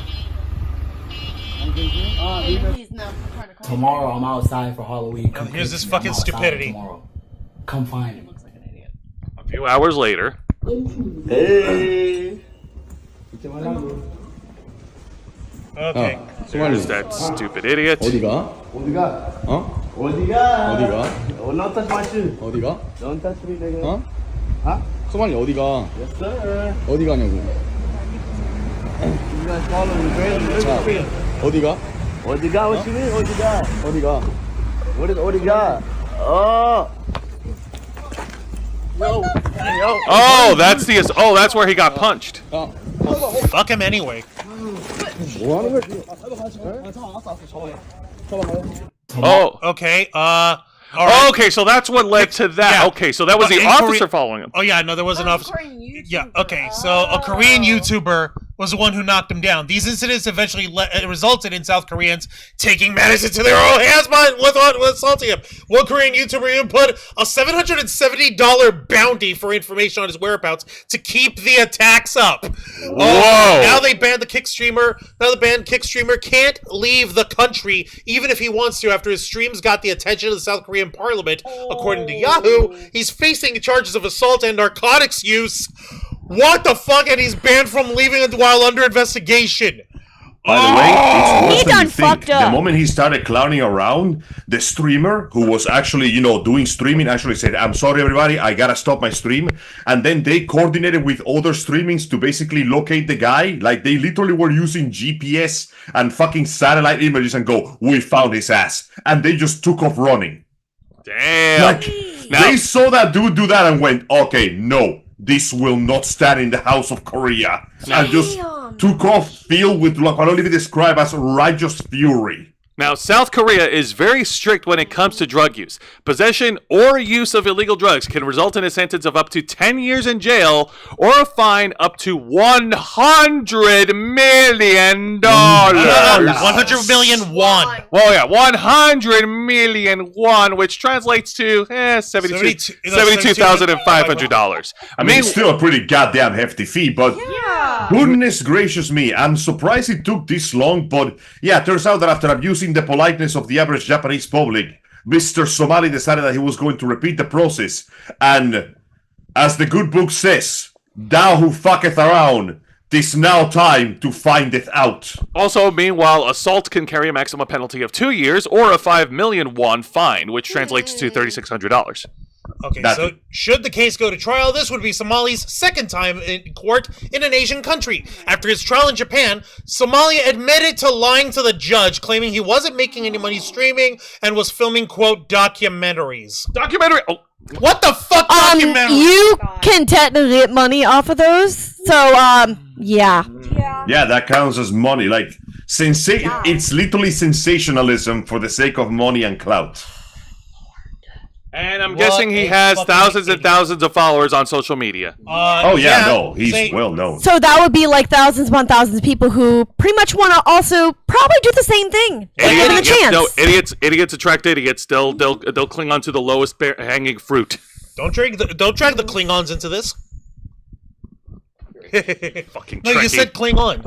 Tomorrow I'm outside for Halloween. Come here's this crazy. fucking I'm outside stupidity. Tomorrow. Come find me. A few hours later. Hey. Okay. There's that stupid idiot. 어디가? 어디가? 어? 어디가? 어디가? Don't touch my shoe. 어디가? Don't touch me, nigga. 어? Huh? 소만이 어디가? Yes, sir. 어디 가냐고? You guys follow me, man. 어디가? 어디가? What you mean? 어디가? 어디가? What is 어디가? Oh. Yo. Yo. Oh, that's where he got punched. 야, Fuck him anyway. 뭐 하는 거야? Oh. Okay. All right. Okay, so that's what led to that. Yeah. Okay, so that was But the in officer Korea- following him. Oh yeah, no, there was an officer. Yeah. Okay. So a Korean YouTuber was the one who knocked him down. These incidents eventually resulted in South Koreans taking matters into their own hands with assaulting him. One Korean YouTuber even put a $770 bounty for information on his whereabouts to keep the attacks up. Whoa! Now they banned the Kick streamer. Now the banned Kick streamer can't leave the country, even if he wants to, after his streams got the attention of the South Korean parliament. According to Yahoo, he's facing charges of assault and narcotics use. What the fuck? And he's banned from leaving while under investigation. By the way, it's worse He than done you think. fucked up. The moment he started clowning around, the streamer who was actually, doing streaming actually said, "I'm sorry, everybody, I gotta stop my stream." And then they coordinated with other streamings to basically locate the guy. Like, they literally were using GPS and fucking satellite images and go, "We found his ass." And they just took off running. Damn. Like, Now- they saw that dude do that and went, "Okay, no. This will not stand in the House of Korea." And just took off filled with what can only be described as righteous fury. Now, South Korea is very strict when it comes to drug use. Possession or use of illegal drugs can result in a sentence of up to 10 years in jail or a fine up to $100 million. 100 million won. Well, yeah, 100 million won, which translates to $72,500. I mean, it's still a pretty goddamn hefty fee, but goodness gracious me, I'm surprised it took this long, but yeah, it turns out that after abusing the politeness of the average Japanese public, Mr. Somali decided that he was going to repeat the process, and as the good book says, "Thou who fucketh around, 'tis now time to find it out." Also, meanwhile, assault can carry a maximum penalty of 2 years or a 5 million won fine, which translates to $3,600. Okay, That- so should the case go to trial, this would be Somali's second time in court in an Asian country. After his trial in Japan, Somali admitted to lying to the judge, claiming he wasn't making any money streaming and was filming, quote, documentaries. Documentary. Oh, What the fuck documentaries? You can technically get money off of those. So, yeah. Yeah, that counts as money. Like, it's literally sensationalism for the sake of money and clout. and I'm What guessing he a has fucking thousands and idiot. thousands of followers on social media. Oh yeah, no, he's say- well known. So that would be like thousands upon thousands of people who pretty much want to also probably do the same thing. Give them a Yep, chance. no, idiots attract idiots. They'll cling on to the lowest hanging fruit. Don't drag the Klingons into this. Fucking No, you Trekkie. said Klingon.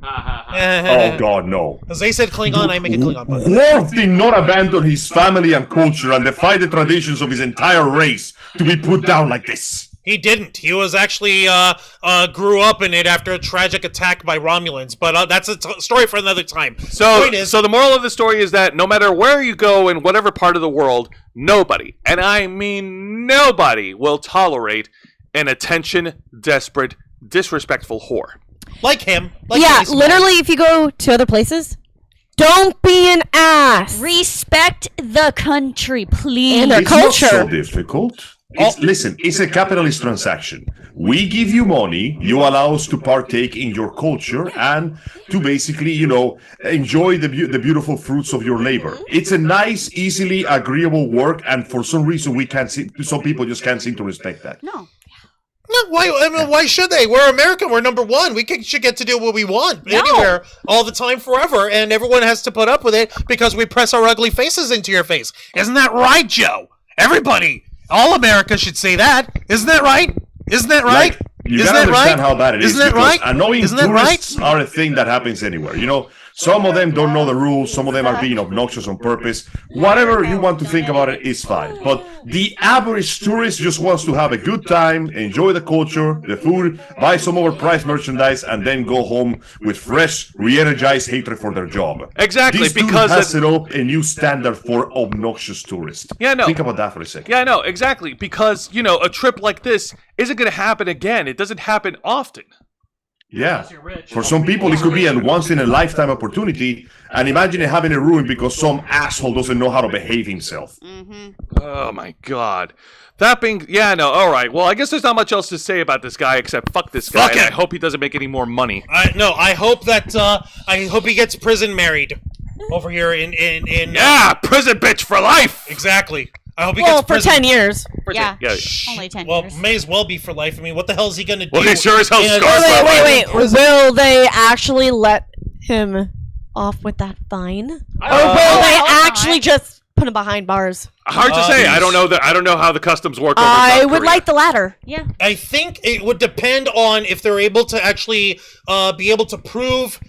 Oh god, no. As they said Klingon, I make a Klingon button. Worf did not abandon his family and culture and defy the traditions of his entire race to be put down like this. He didn't. He was actually grew up in it after a tragic attack by Romulans. But that's a story for another time. So, Point is, so the moral of the story is that no matter where you go in whatever part of the world, nobody, and I mean nobody, will tolerate an attention-desperate, disrespectful whore. like him, like Yeah, Casey literally, if you go to other places, don't be an ass. Respect the country, please. And their It's not so culture. difficult. Listen, it's a capitalist transaction. We give you money, you allow us to partake in your culture and to basically, enjoy the beautiful fruits of your labor. It's a nice, easily agreeable work, and for some reason some people just can't seem to respect that. No. No, why should they? We're American. We're number one. Should get to do what we want anywhere, all the time, forever, and everyone has to put up with it because we press our ugly faces into your face. Isn't that right, Joe? Everybody, all America should say that. Isn't that right? Isn't that right? Like, you Isn't gotta that understand right? how bad it is. Isn't that because right? Annoying Isn't that right? tourists are a thing that happens anywhere. Some of them don't know the rules. Some of them are being obnoxious on purpose. Whatever you want to think about it is fine. But the average tourist just wants to have a good time, enjoy the culture, the food, buy some overpriced merchandise, and then go home with fresh, re-energized hatred for their job. Exactly, This dude because has set up a new standard for obnoxious tourists. Yeah, no. Think about that for a second. Yeah, no, exactly, because, a trip like this isn't going to happen again. It doesn't happen often. Yeah. For some people, it could be a once-in-a-lifetime opportunity, and imagine it having a ruin because some asshole doesn't know how to behave himself. Oh my god. That being, all right. Well, I guess there's not much else to say about this guy except fuck this guy. Fuck And him. I hope he doesn't make any more money. I hope he gets prison married over here in Yeah, prison bitch for life. Exactly. I hope he Well, gets for prison. 10 years. Yeah. Yeah. Only 10 Well, years. may as well be for life. I mean, what the hell is he gonna do? Well, he sure as hell in a- scarred by life. Wait. Will they actually let him off with that fine? Or will they hope not. actually just put him behind bars? Hard to say. I don't know I don't know how the customs work. Over I South would Korea. like the latter. Yeah. I think it would depend on if they're able to actually be able to prove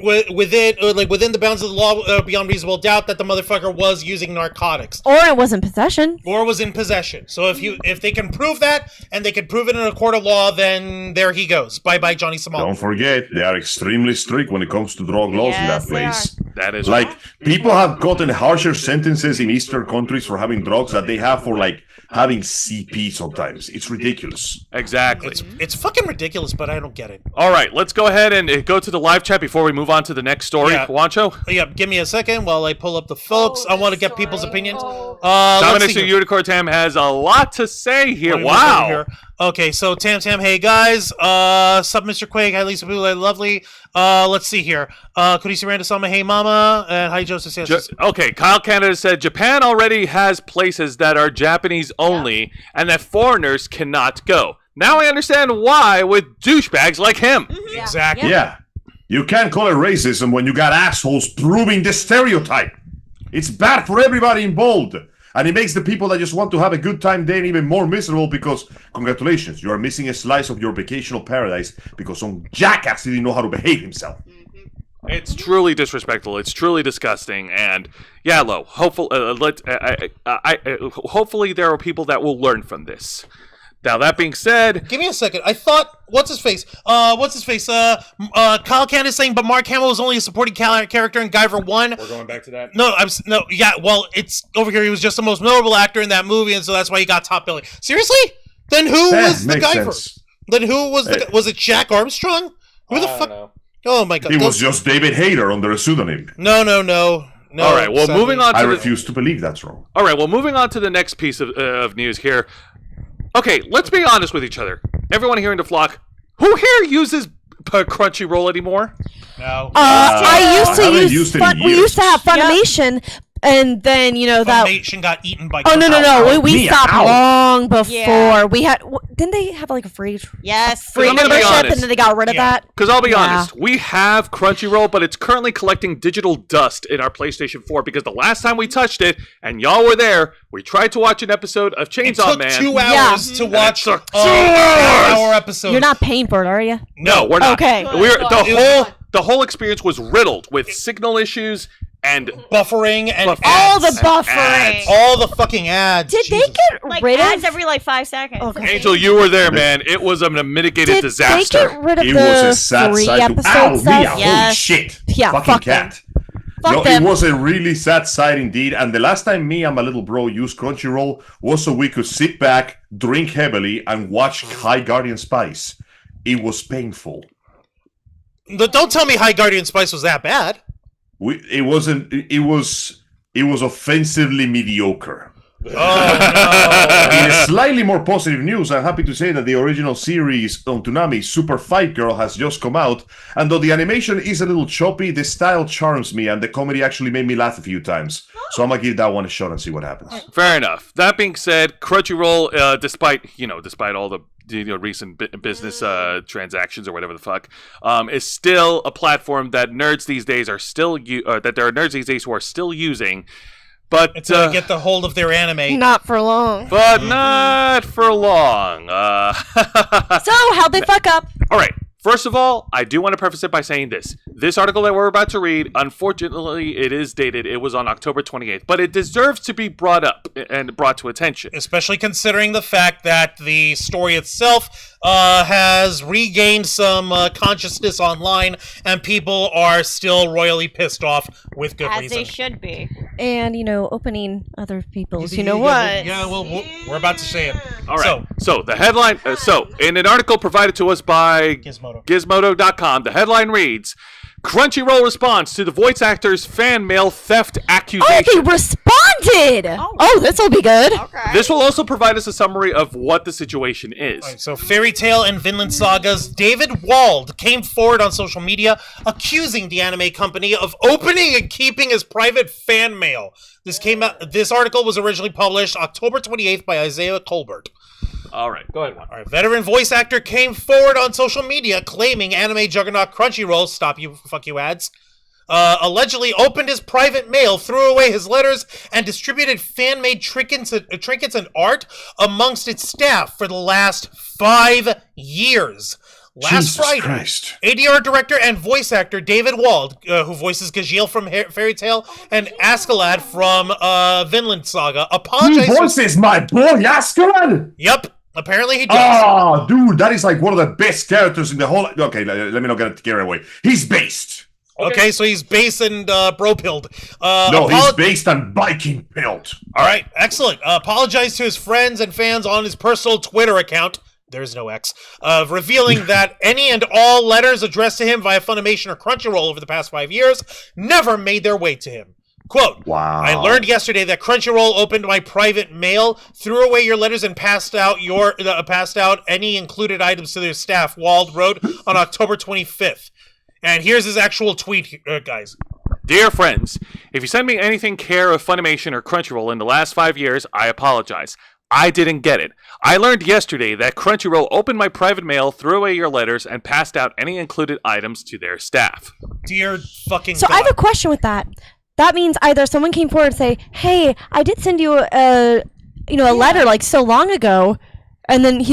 within the bounds of the law beyond reasonable doubt that the motherfucker was using narcotics Or it was in possession. or was in possession. So if they can prove that and they can prove it in a court of law, then there he goes. Bye bye Johnny Samal. Don't forget, they are extremely strict when it comes to drug laws in that Yes, they place. That is Like, people have gotten harsher sentences in Eastern countries for having drugs that they have for, like, having CP sometimes. It's ridiculous. exactly. It's fucking ridiculous, but I don't get it. All right, let's go ahead and go to the live chat before we move on to the next story. Yeah. Juancho? Yeah, give me a second while I pull up the folks. I want to get people's opinions. Let's Dominic see here. Unicorn Tam has a lot to say here. Let me look over Wow. here. Okay, so Tam, hey guys. Sub Mr. Quake, hi Lisa Boo, lovely. Let's see here. Kurisi Randa Sama, hey mama, and hi Joseph Sanchez. Okay, Kyle Canada said Japan already has places that are Japanese only and that foreigners cannot go. Now I understand why with douchebags like him. Exactly. Yeah. You can't call it racism when you got assholes proving the stereotype. It's bad for everybody involved. And it makes the people that just want to have a good time then even more miserable because, congratulations, you are missing a slice of your vacational paradise because some jackass didn't know how to behave himself. It's truly disrespectful. It's truly disgusting. And yeah, Lo, hopefully there are people that will learn from this. Now, that being said, Give me a second. I thought, what's his face? Kyle Candace saying, but Mark Hamill was only a supporting character in Guyver 1. We're going back to that. Well, it's over here. He was just the most notable actor in that movie, and so that's why he got top billing. Seriously? Then who was the makes Guyver? sense. Then who was was it Jack Armstrong? Who the fuck? Know. Oh my god. It was just David Hayter under a pseudonym. No. all right, well, sadly. moving on I to refuse to believe that's wrong. All right, well, moving on to the next piece of news here. Okay, let's be honest with each other. Everyone here in the flock, who here uses Crunchyroll anymore? No. I used I to haven't use used it in we used to have years. Funimation, and then that. Funimation got eaten by. Oh no! We Mia, stopped ow. long before. Yeah. We had didn't they have like a free Yes. I'm gonna be membership, honest. and then they got rid of Yeah. that? Because I'll be Yeah. honest, we have Crunchyroll, but it's currently collecting digital dust in our PlayStation 4 because the last time we touched it, and y'all were there, we tried to watch an episode of It Chainsaw took Man. 2 Yeah. hours to watch took an 2 hours! hour episode. You're not paying for it, are you? No, we're not. Okay. The whole experience was riddled with signal issues and buffering and Buff- All ads. the buffering. ads. all the fucking ads. Did Jesus. they get Like rid ads of? every like 5 seconds. Okay. Angel, you were there, man. It was a mitigated Did disaster. they get rid of It the was a sad free sight to... episode Ow, Mia, stuff? holy Yes. shit. Yeah, Fucking fuck them. cat. Fuck No, them. it was a really sad sight indeed. And the last time me and my little bro used Crunchyroll was so we could sit back, drink heavily, and watch High Guardian Spice. It was painful. Don't tell me High Guardian Spice was that bad. It wasn't. It was offensively mediocre. Oh In a slightly more positive news, I'm happy to say that the original series on Toonami, Super Fight Girl, has just come out. And though the animation is a little choppy, the style charms me, and the comedy actually made me laugh a few times. So I'm gonna give that one a shot and see what happens. Fair enough. That being said, Crunchyroll, despite all the recent business transactions or whatever the fuck, is still a platform that nerds these days are still that there are nerds these days who are still using. But Until they get the hold of their anime. Not for long. but not for long. So how'd they fuck up? All right. First of all, I do want to preface it by saying this. This article that we're about to read, unfortunately, it is dated. It was on October 28th, but it deserves to be brought up and brought to attention. Especially considering the fact that the story itself has regained some consciousness online, and people are still royally pissed off with good As reason. they should be. And opening other people's. You Yeah, know what? Yeah, well, we're about to say it. All right. So the headline. In an article provided to us by Gizmodo. Gizmodo.com, the headline reads: Crunchyroll responds to the voice actor's fan mail theft Oh, accusation. they responded wanted. Oh, this will be good. Okay. This will also provide us a summary of what the situation is. All right, so Fairy Tail and Vinland Saga's David Wald came forward on social media accusing the anime company of opening and keeping his private fan mail. This article was originally published October 28th by Isaiah Colbert. All right, go ahead, Juan. All right, veteran voice actor came forward on social media claiming anime juggernaut Crunchyroll, stop you, fuck you ads, allegedly opened his private mail, threw away his letters, and distributed fan-made trinkets and art amongst its staff for the last 5 years. Last Jesus Friday, Christ. ADR director and voice actor David Wald, who voices Gajiel from Fairy Tail and Askeladd from Vinland Saga, He apologized. voices my boy Askeladd. Yep, apparently he does. Oh, dude, that is like one of the best characters in the whole. Okay, let me not get carried away. He's based. Okay, so he's base and bro-pilled. No, he's based on Viking build. All right, excellent. Apologized to his friends and fans on his personal Twitter account. There's no X. Revealing that any and all letters addressed to him via Funimation or Crunchyroll over the past 5 years never made their way to him. Quote, Wow. I learned yesterday that Crunchyroll opened my private mail, threw away your letters, and passed out any included items to their staff, Wald wrote on October 25th. And here's his actual tweet, guys. Dear friends, if you send me anything care of Funimation or Crunchyroll in the last 5 years, I apologize. I didn't get it. I learned yesterday that Crunchyroll opened my private mail, threw away your letters, and passed out any included items to their staff. Dear fucking So God. I have a question with that. That means either someone came forward and say, "Hey, I did send you a letter like so long ago," and then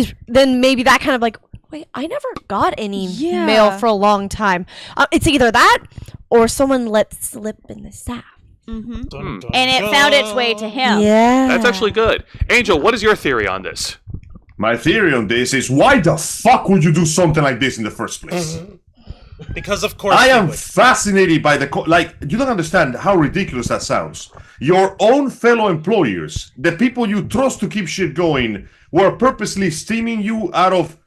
maybe that kind of like, "Wait, I never got any mail for a long time." It's either that or someone let slip in the staff. Mm-hmm. Dun, dun, And it found its way to him. Yeah, That's actually good. Angel, what is your theory on this? My theory on this is why the fuck would you do something like this in the first place? Because of course I he am would. fascinated by you don't understand how ridiculous that sounds. Your own fellow employers, the people you trust to keep shit going, were purposely steaming you out of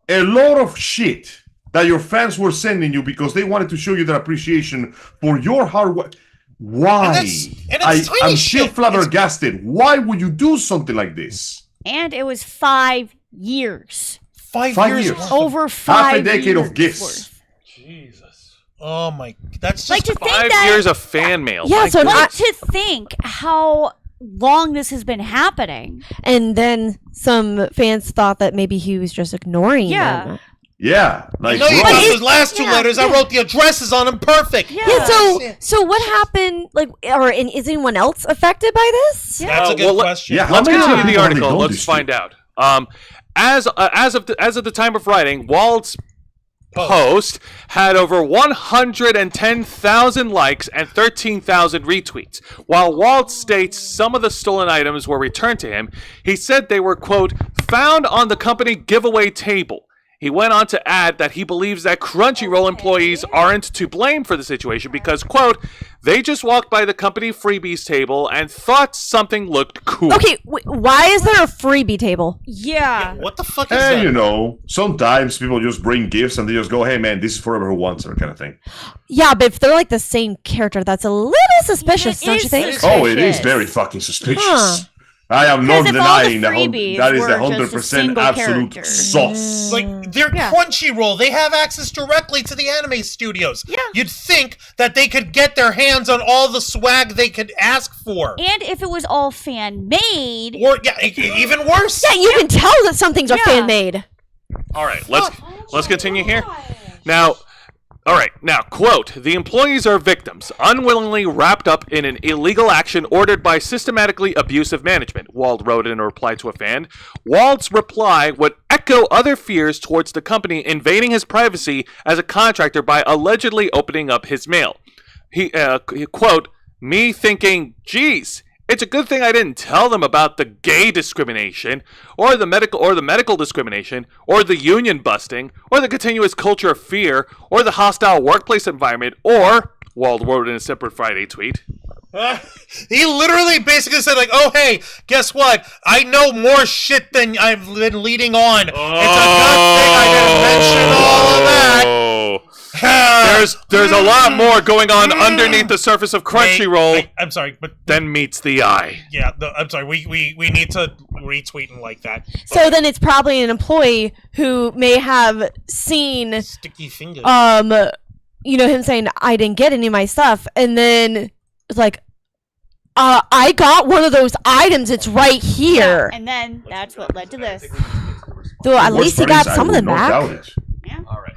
a lot of shit that your fans were sending you because they wanted to show you their appreciation for your hard work. Why? And it's tiny I'm shit. still flabbergasted. Why would you do something like this? And it was 5 years. 5 5 years. years. worth. Over 5 Half a decade of years gifts. worth. Jesus. Oh my, that's just Like to think 5 that. years of fan mail. Yeah, My so goodness. Like to think how long this has been happening. and then some fans thought that maybe he was just ignoring Yeah. them. Yeah, like No, you bro, got those last two letters. I wrote the addresses on them perfect. Yeah. Yeah, so what happened? Is anyone else affected by this? Yeah. That's a good well, question. yeah, how Let's many continue people the have they article. done Let's this to? find out. As of the time of writing, Wald's post had over 110,000 likes and 13,000 retweets. While Wald states some of the stolen items were returned to him, he said they were, quote, found on the company giveaway table. He went on to add that he believes that Crunchyroll employees aren't to blame for the situation because, quote, they just walked by the company freebies table and thought something looked cool. Okay, why is there a freebie table? Yeah. What the fuck is And that? you know, sometimes people just bring gifts and they just go, "Hey man, this is for whoever who wants it," kind of thing. Yeah, but if they're like the same character, that's a little suspicious, It don't you is think? suspicious. Oh, it is very fucking suspicious. Huh. I am not Because if all the denying freebies that is the were just a 100% single absolute character. sauce. Like, they're Yeah. Crunchyroll. They have access directly to the anime studios. Yeah. You'd think that they could get their hands on all the swag they could ask for. And if it was all fan made, Or, yeah, even worse. Yeah, you can tell that some things are Yeah. fan made. All right, let's continue here. Now, quote, the employees are victims, unwillingly wrapped up in an illegal action ordered by systematically abusive management, Wald wrote in a reply to a fan. Wald's reply would echo other fears towards the company invading his privacy as a contractor by allegedly opening up his mail. He quote, me thinking, geez, it's a good thing I didn't tell them about the gay discrimination, or the medical discrimination, or the union busting, or the continuous culture of fear, or the hostile workplace environment, or, Wald wrote in a separate Friday tweet. He literally basically said, like, oh, hey, guess what? I know more shit than I've been leading on. It's a good thing I didn't mention all of that. There's there's a lot more going on underneath the surface of Crunchyroll I'm sorry, but than meets the eye. yeah, I'm sorry. We need to retweet and like that. So then it's probably an employee who may have seen, Sticky fingers. him saying, I didn't get any of my stuff. And then it's like, I got one of those items. It's right here. And then that's what led to this. So at least he got I some of would them not back. doubt it. All right.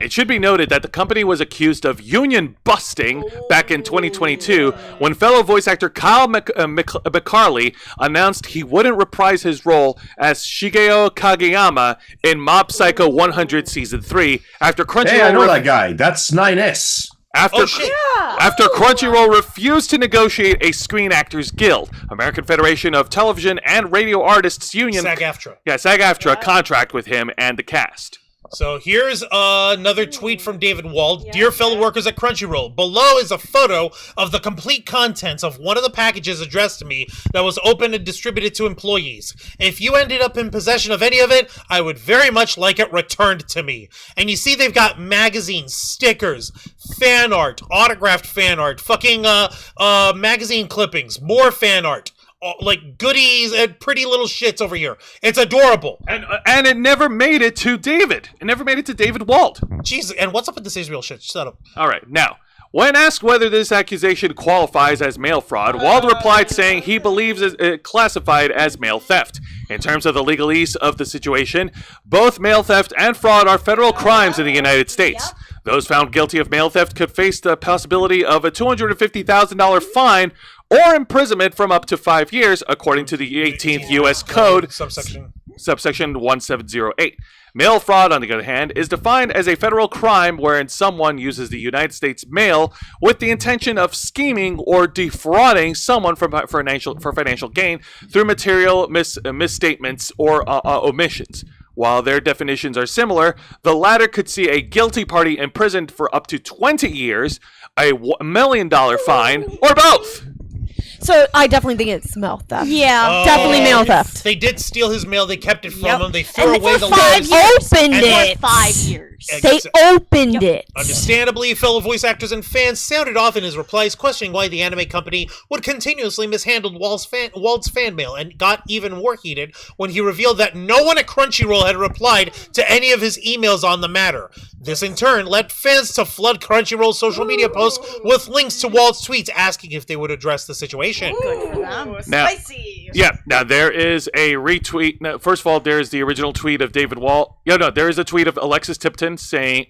It should be noted that the company was accused of union busting back in 2022 when fellow voice actor Kyle McCarley announced he wouldn't reprise his role as Shigeo Kageyama in Mob Psycho 100 Season 3 after Crunchyroll... Hey, I know that guy. That's 9S. After, shit. after Crunchyroll refused to negotiate a Screen Actors Guild, American Federation of Television and Radio Artists Union... SAG-AFTRA. Yeah, SAG-AFTRA contract with him and the cast. So here's another tweet from David Wald. Dear fellow workers at Crunchyroll, below is a photo of the complete contents of one of the packages addressed to me that was opened and distributed to employees. If you ended up in possession of any of it, I would very much like it returned to me. And you see they've got magazines, stickers, fan art, autographed fan art, fucking magazine clippings, more fan art. Like goodies and pretty little shits over here. It's adorable. And it never made it to David. It never made it to David Walt. Jesus, and what's up with this Israel shit? Shut up. All right, now, when asked whether this accusation qualifies as mail fraud, Wald replied saying he believes it classified as mail theft. In terms of the legalese of the situation, both mail theft and fraud are federal crimes in the United States. Those found guilty of mail theft could face the possibility of a $250,000 fine or imprisonment from up to 5 years, according to the 18th U.S. Code, subsection 1708. Mail fraud, on the other hand, is defined as a federal crime wherein someone uses the United States mail with the intention of scheming or defrauding someone for financial gain through material misstatements or omissions. While their definitions are similar, the latter could see a guilty party imprisoned for up to 20 years, a $1 million fine, or both. So I definitely think it's mail theft. Yeah. Definitely mail theft. They did steal his mail. They kept it from Yep. him. They threw And away for the 5 letters. opened And it. 5 years. They opened it. Understandably, fellow voice actors and fans sounded off in his replies, questioning why the anime company would continuously mishandle Wald's fan mail, and got even more heated when he revealed that no one at Crunchyroll had replied to any of his emails on the matter. This, in turn, led fans to flood Crunchyroll's social media posts with links to Wald's tweets asking if they would address the situation. Good for them. Now, now there is a retweet. Now, first of all, there's the original tweet of David Walt. There is a tweet of Alexis Tipton saying,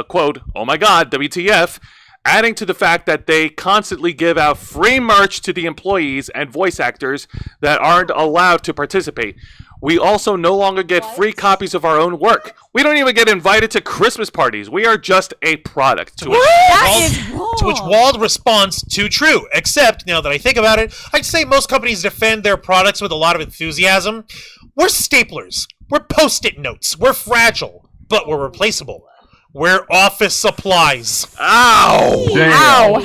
quote, "Oh my God, WTF," adding to the fact that they constantly give out free merch to the employees and voice actors that aren't allowed to participate. We also no longer get free copies of our own work. We don't even get invited to Christmas parties. We are just a product. To which Wald responds, "Too true. Except, now that I think about it, I'd say most companies defend their products with a lot of enthusiasm. We're staplers. We're Post-it notes. We're fragile, but we're replaceable. We're office supplies." Ow! Ow.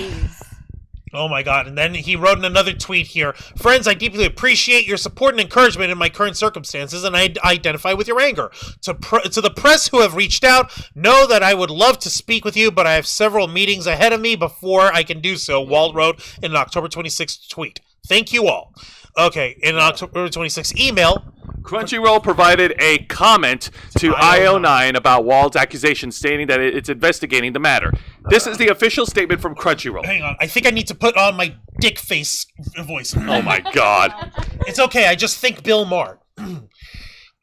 Oh my God. And then he wrote in another tweet here, "Friends, I deeply appreciate your support and encouragement in my current circumstances, and I identify with your anger. To the press who have reached out, know that I would love to speak with you, but I have several meetings ahead of me before I can do so," Wald wrote in an October 26th tweet. "Thank you all." Okay, in an October 26th email, Crunchyroll provided a comment to IO9 about Wald's accusation, stating that it's investigating the matter. This is the official statement from Crunchyroll. hang on, I think I need to put on my dick face voice. Oh my God. It's okay, I just think Bill Maher.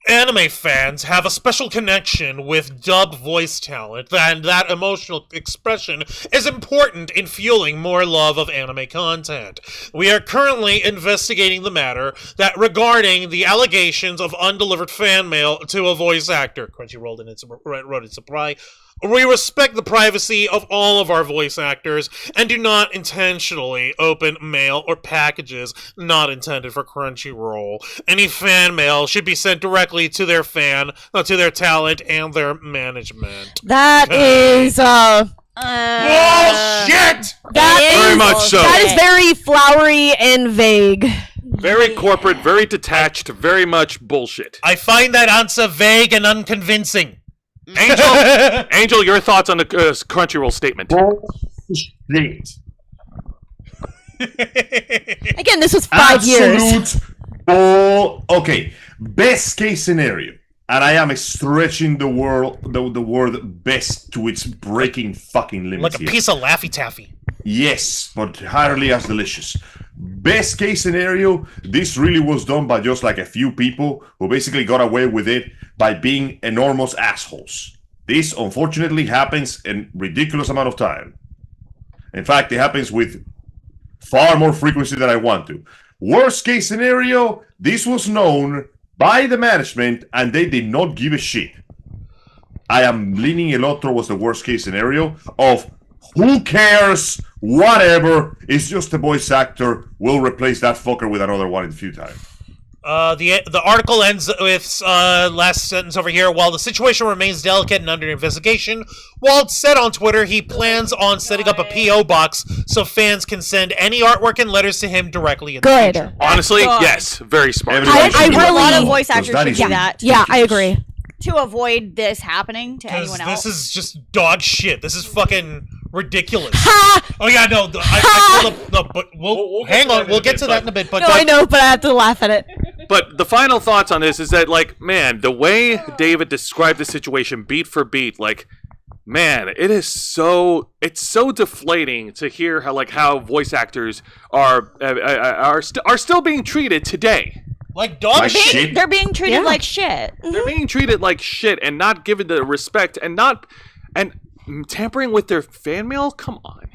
Anime fans have a special connection with dub voice talent, and that emotional expression is important in fueling more love of anime content. We are currently investigating the matter that regarding the allegations of undelivered fan mail to a voice actor. Crunchyroll wrote its reply. "We respect the privacy of all of our voice actors and do not intentionally open mail or packages not intended for Crunchyroll. Any fan mail should be sent directly to their to their talent and their management." That is Bullshit! Very much so. That is very flowery and vague. Very corporate, very detached, very much bullshit. I find that answer vague and unconvincing. Angel, your thoughts on the Crunchyroll statement? Shit. Again, this was 5 years. Absolute okay, best case scenario, and I am stretching the word best to its breaking fucking limits Like a here. piece of Laffy Taffy. Yes, but hardly as delicious. Best case scenario, this really was done by just like a few people who basically got away with it by being enormous assholes. This unfortunately happens in ridiculous amount of time. In fact, it happens with far more frequency than I want to. Worst case scenario, this was known by the management and they did not give a shit. I am leaning a lot towards the worst case scenario of who cares, whatever, it's just a voice actor, we'll replace that fucker with another one in the future. The article ends with last sentence over here. While the situation remains delicate and under investigation, Walt said on Twitter he plans on setting up a P.O. box so fans can send any artwork and letters to him directly in the Good. future. Honestly, Good. yes, very smart. Everybody I should do really- A lot of that. voice Because actors that should is do that Yeah, I agree. to avoid this happening to Because anyone else. this is just dog shit. This is fucking ridiculous. Ha! Oh yeah, no, I pulled up the, but we'll hang on, we'll get to that in a bit. But No, I know, but I have to laugh at it. But the final thoughts on this is that, like, man, the way David described the situation beat for beat, like, man, it's so deflating to hear how voice actors are still being treated today. like dog Like shit. shit. They're being treated Yeah. like shit. They're being treated like shit and not given the respect and tampering with their fan mail. Come on.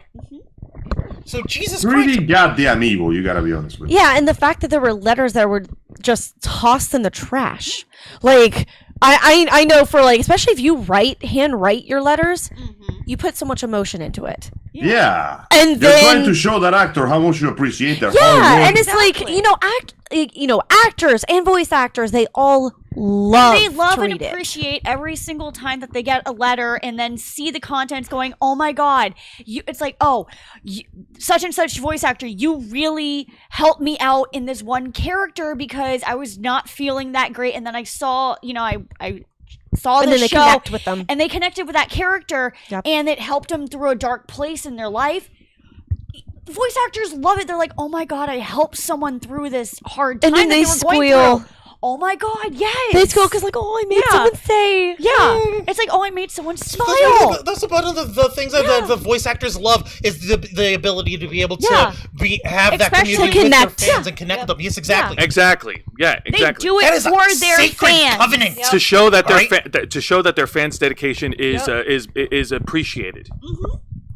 So Jesus Christ. Pretty goddamn evil, you gotta be honest with me. Yeah, and the fact that there were letters that were just tossed in the trash. Like, I know for, like, especially if you handwrite your letters, you put so much emotion into it. Yeah. And You're then trying to show that actor how much you appreciate their hard yeah, work. and it's like, actors and voice actors, they all love They love to and read it. appreciate every single time that they get a letter and then see the contents going, oh my god, it's like, such and such voice actor, you really helped me out in this one character because I was not feeling that great, and then I saw, I saw And the then they show connect with them. and they connected with that character, Yep. and it helped them through a dark place in their life. Voice actors love it. They're like, oh my god, I helped someone through this hard time And then that they were going squeal. through. Oh my god, yes. They squeal because, like, oh, I made Yeah. someone say. Yeah, it's like, oh, I made someone smile. That's one of the things that the voice actors love is the ability to be able to Yeah. have that Especially community with connect. their fans and connect them. Yes, exactly. Exactly. Yeah, exactly. They do That it is a for their sacred fans. covenant. Yep. To show that their Right? to show that their fans' dedication is appreciated.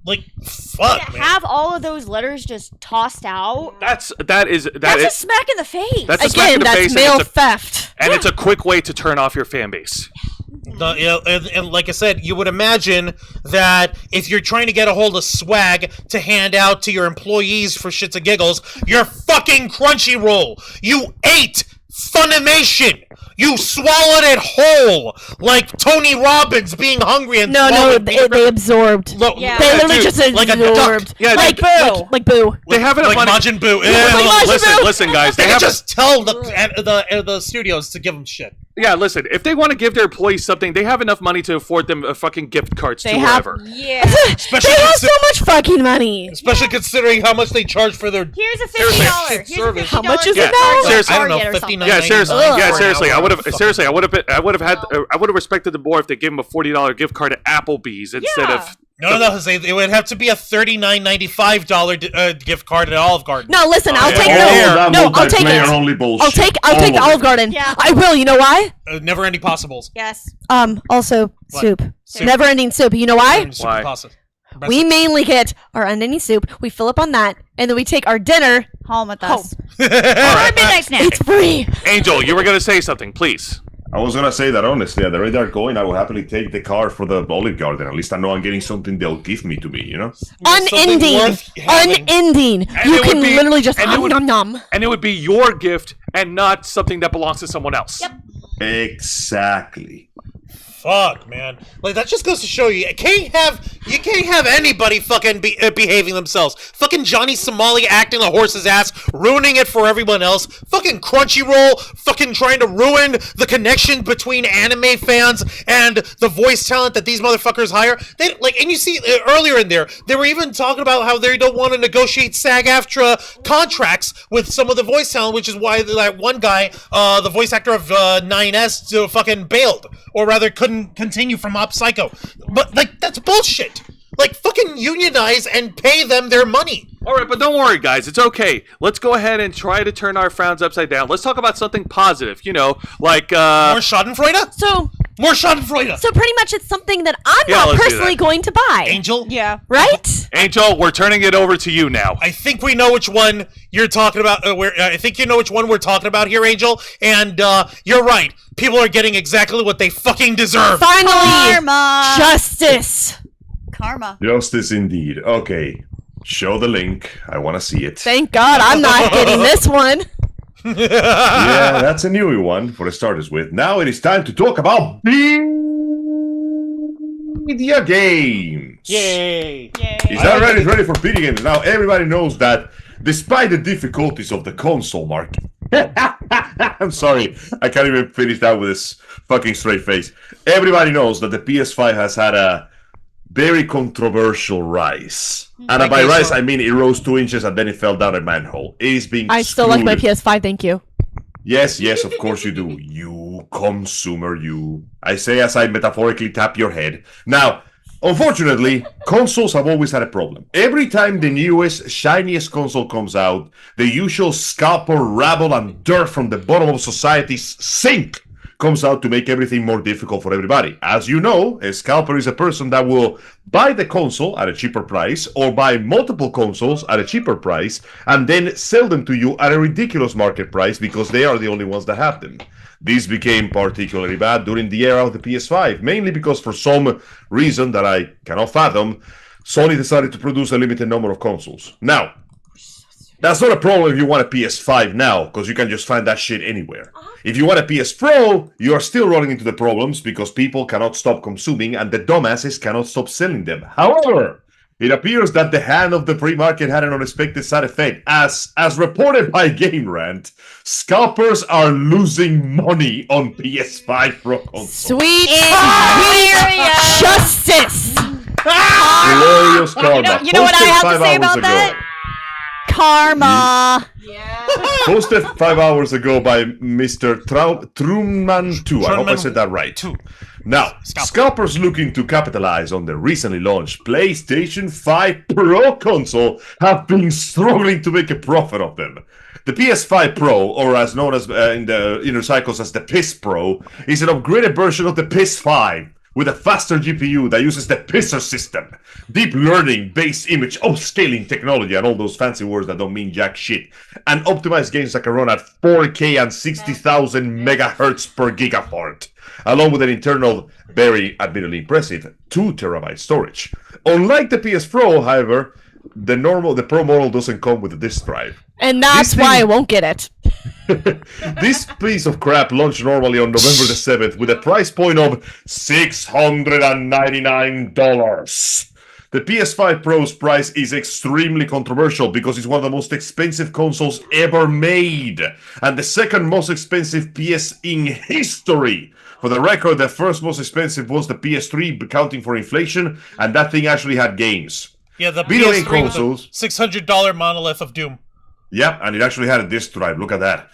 Like, fuck, To man. have all of those letters just tossed out. That's That's a smack in the face. That's a smack Again, in the that's face, mail and, theft. it's a quick way to turn off your fan base. And like I said, you would imagine that if you're trying to get a hold of swag to hand out to your employees for shits and giggles, you're fucking Crunchyroll. You ate Funimation. You swallowed it whole, like Tony Robbins being hungry and No, swallowed they absorbed. Yeah. They literally dude, just like a absorbed. duck. Yeah, like dude. like Boo. They have enough like money. Majin Buu. Listen, guys. They can just tell the studios to give them shit. Yeah, listen. If they want to give their employees something, they have enough money to afford them fucking gift cards to wherever. Yeah. Especially They have so much fucking money. especially considering how much they charge for their. Here's a $50. Seriously. Here's a $50 How much is it gift now? card to Seriously. I don't know, Target or something. $59.99. Yeah, seriously. for Yeah, an seriously. hour. I would have. Fucking- Seriously, I would have respected them more if they gave them a $40 gift card at Applebee's instead Yeah. of. No, Jose. It would have to be a $39.95 gift card at Olive Garden. No, listen, I'll yeah. take Oh, that no, I'll take multiplayer it. only bullshit. I'll take the All of Olive Garden. Yeah. I will. You know why? Never ending possibles. Yes. Also What? soup. Soup. Never ending soup. You know why? Super Why? pasta. We mainly get our unending soup. We fill up on that, and then we take our dinner. Home with Home. us. Or a midnight snack. It's free. Angel, you were gonna say something, please. I was gonna say that honestly, at the rate they're going, I will happily take the car for the Olive Garden. At least I know I'm getting something they'll give me to me, you know? Something Unending. worth having. Unending. And You it would can be- literally just and it would- nom nom. And it would be your gift and not something that belongs to someone else. Yep. Exactly. Fuck, man. Like, that just goes to show you can't have anybody fucking behaving themselves. Fucking Johnny Somali acting a horse's ass, ruining it for everyone else. Fucking Crunchyroll fucking trying to ruin the connection between anime fans and the voice talent that these motherfuckers hire. They like, and you see earlier in there, they were even talking about how they don't want to negotiate SAG-AFTRA contracts with some of the voice talent, which is why that one guy, the voice actor of 9S, fucking bailed, or rather couldn't continue from Mob Psycho. But like, that's bullshit. Like, fucking unionize and pay them their money. All right, but don't worry, guys. It's okay. Let's go ahead and try to turn our frowns upside down. Let's talk about something positive. You know, like More Schadenfreude? So More Schadenfreude. so pretty much it's something that I'm Yeah, not let's do personally that. going to buy. Angel? Yeah. Right? Angel, we're turning it over to you now. I think we know which one you're talking about. I think you know which one we're talking about here, Angel. And you're right. People are getting exactly what they fucking deserve. Finally, Karma. justice. Karma. Justice indeed. Okay. Show the link. I want to see it. Thank God I'm not getting this one. Yeah, that's a new one for the starters with. Now it is time to talk about video games. Yay. Is that right? It's ready for video games. Now everybody knows that despite the difficulties of the console market. I'm sorry, I can't even finish that with this fucking straight face. Everybody knows that the PS5 has had a very controversial rise. And by rise, I mean it rose 2 inches and then it fell down a manhole. It is being I still like my screwed. PS5, thank you. Yes, of course you do. You consumer, you. I say as I metaphorically tap your head. Now, unfortunately, consoles have always had a problem. Every time the newest, shiniest console comes out, the usual scalper, rabble, and dirt from the bottom of society's sink comes out to make everything more difficult for everybody. As you know, a scalper is a person that will buy the console at a cheaper price or buy multiple consoles at a cheaper price and then sell them to you at a ridiculous market price because they are the only ones that have them. This became particularly bad during the era of the PS5, mainly because for some reason that I cannot fathom, Sony decided to produce a limited number of consoles. Now, that's not a problem if you want a PS5 now, because you can just find that shit anywhere. If you want a PS Pro, you are still running into the problems because people cannot stop consuming and the dumbasses cannot stop selling them. However, it appears that the hand of the free market had an unexpected side effect. As reported by Game Rant, scalpers are losing money on PS5 Pro consoles. Sweet Hilarious. justice. Glorious karma. You know what I Posted have 5 to say hours about ago. that? Karma. Posted 5 hours ago by Mr. Truman2. I hope I said that right. Now, scalpers looking to capitalize on the recently launched PlayStation 5 Pro console have been struggling to make a profit of them. The PS5 Pro, or as known as in the inner cycles as the PS Pro, is an upgraded version of the PS5 with a faster GPU that uses the PISR system, deep learning, base image, upscaling technology, and all those fancy words that don't mean jack shit, and optimized games that can run at 4K and 60,000 megahertz per gigaport, along with an internal, very admittedly impressive 2 terabyte storage. Unlike the PS Pro, however, the Pro model doesn't come with a disk drive. And that's This why thing- I won't get it. This piece of crap launched normally on November the 7th with a price point of $699. The PS5 Pro's price is extremely controversial because it's one of the most expensive consoles ever made and the second most expensive PS in history. For the record, the first most expensive was the PS3, accounting for inflation, and that thing actually had games. Yeah, the Video game PS3 with consoles. the $600 monolith of Doom. Yeah, and it actually had a disk drive. Look at that.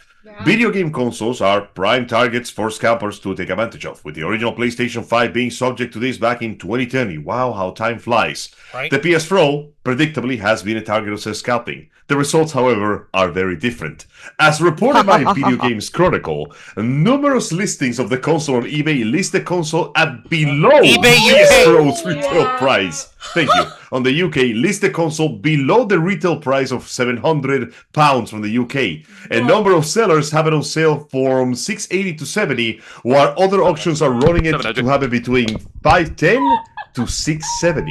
Video game consoles are prime targets for scalpers to take advantage of, with the original PlayStation 5 being subject to this back in 2020. Wow, how time flies. Right. The PS Pro, predictably, has been a target of scalping. The results, however, are very different. As reported by Video Games Chronicle, numerous listings of the console on eBay list the console at below eBay PS UK. Pro's retail price. Thank you. On the UK, list the console below the retail price of £700 from the UK. A number of sellers have it on sale from $680 to $700, while other auctions are running it to have it between $510 to $670.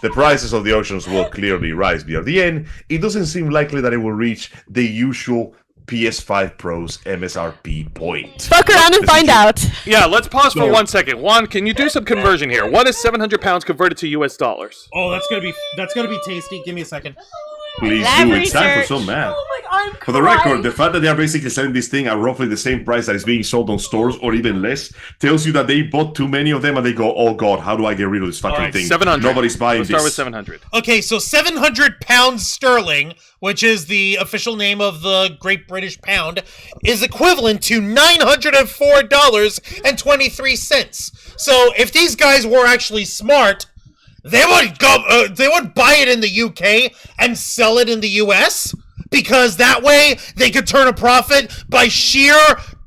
The prices of the auctions will clearly rise beyond the end. It doesn't seem likely that it will reach the usual PS5 Pro's MSRP point. Fuck around and find out. Yeah, let's pause for No. 1 second. Juan, can you do some conversion here? What is 700 pounds converted to US dollars? Oh, that's gonna be tasty. Give me a second. Please Lab do. It's time for research. some math. Oh my god, I'm For the record, the fact that they are basically selling this thing at roughly the same price that is being sold on stores or even less tells you that they bought too many of them and they go, oh god, how do I get rid of this fucking Alright, thing? 700. Nobody's buying Let's start this. with 700. Okay, so 700 pounds sterling, which is the official name of the Great British Pound, is equivalent to $904.23. So if these guys were actually smart, they would go. They would buy it in the UK and sell it in the US because that way they could turn a profit by sheer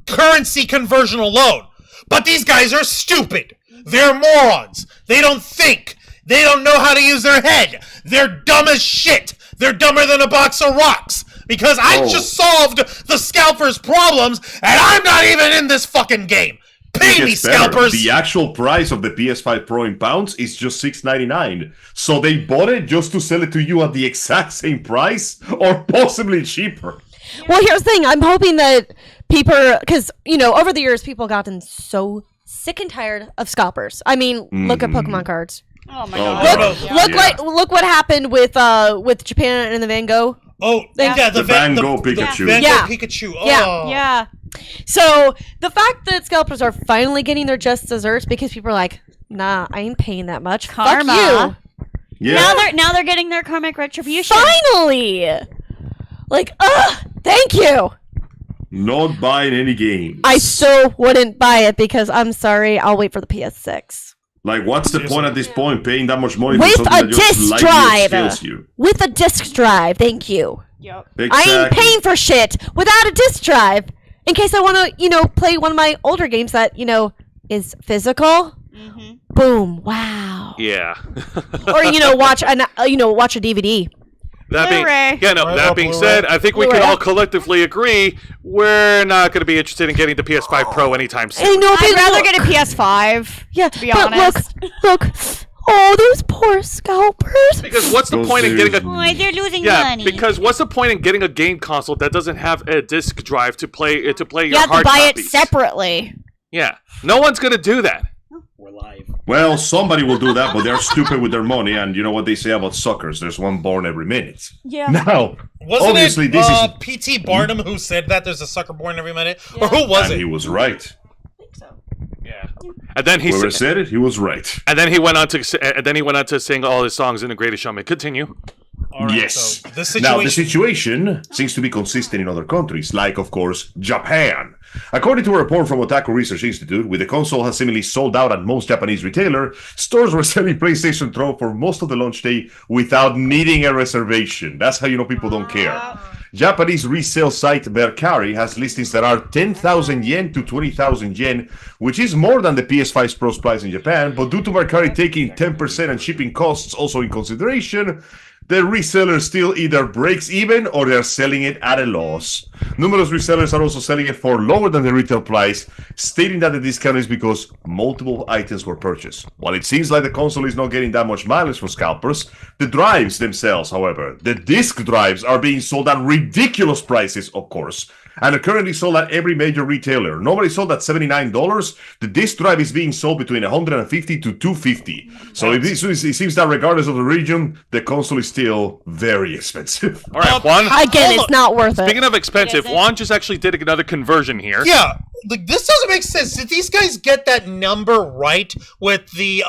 currency conversion alone. But these guys are stupid. They're morons. They don't think. They don't know how to use their head. They're dumb as shit. They're dumber than a box of rocks. Because I just solved the scalpers' problems, and I'm not even in this fucking game. Pay It me, gets better. scalpers. The actual price of the PS5 Pro in pounds is just $699. So they bought it just to sell it to you at the exact same price or possibly cheaper. Well, here's the thing. I'm hoping that people, because, you know, over the years, people gotten so sick and tired of scalpers. I mean, look at Pokemon cards. Oh my Oh, god. God. Look what happened with Japan and the Van Gogh. Oh, yeah, The Van Gogh Pikachu. The Van Yeah. Gogh Pikachu. Oh. Yeah. Yeah. So the fact that scalpers are finally getting their just desserts because people are like, nah, I ain't paying that much. Karma. Fuck you. Yeah. Now they're getting their karmic retribution. Finally! Like, thank you. Not buying any game. I still wouldn't buy it because I'm sorry, I'll wait for the PS6. Like, what's the point at this point paying that much money for With something a that just disc lightly drive. upscales you? With a disc drive, thank you. Yep. I ain't Exactly. paying for shit without a disc drive. In case I want to, play one of my older games that, is physical. Mm-hmm. Boom! Wow. Yeah. Or watch a DVD. That being, Blu-ray. that being said, I think we can Blu-ray. all collectively agree we're not going to be interested in getting the PS5 Pro anytime soon. I know, I'd but rather look, get a PS5. yeah, to be but honest. look. Oh, those poor scalpers. Because what's the Those point in getting dudes- a Boy, they're losing yeah? money. Because what's the point in getting a game console that doesn't have a disc drive to play your you have to hard buy it copies? separately. Yeah, no one's going to do that. We're live. Well, somebody will do that, but they're stupid with their money, and you know what they say about suckers. There's one born every minute. Yeah. Now, Wasn't obviously, it this is... P.T. Barnum who said that there's a sucker born every minute? Or who was And it? he was right. Yeah. And then he Whoever s- said it, he was right. and then he went on to sing all his songs in The Greatest Showman. Continue. All right, Yes. so this Now, the situation. situation seems to be consistent in other countries, like, of course, Japan. According to a report from Otaku Research Institute, with the console has seemingly sold out at most Japanese retailer, stores were selling PlayStation Pro for most of the launch day without needing a reservation. That's how you know people don't care. Japanese resale site Mercari has listings that are 10,000 yen to 20,000 yen, which is more than the PS5 Pro's price in Japan, but due to Mercari taking 10% and shipping costs also in consideration, the reseller still either breaks even or they're selling it at a loss. Numerous resellers are also selling it for lower than the retail price, stating that the discount is because multiple items were purchased. While it seems like the console is not getting that much mileage for scalpers, the drives themselves, however, the disc drives are being sold at ridiculous prices, of course, and are currently sold at every major retailer. Normally sold at $79, the disc drive is being sold between $150 to $250. So it seems that regardless of the region, the console is still very expensive. All right, Juan. Again, Hold it's not worth it. Speaking of expensive, isn't. Juan just actually did another conversion here. Yeah, like this doesn't make sense. Did these guys get that number right with the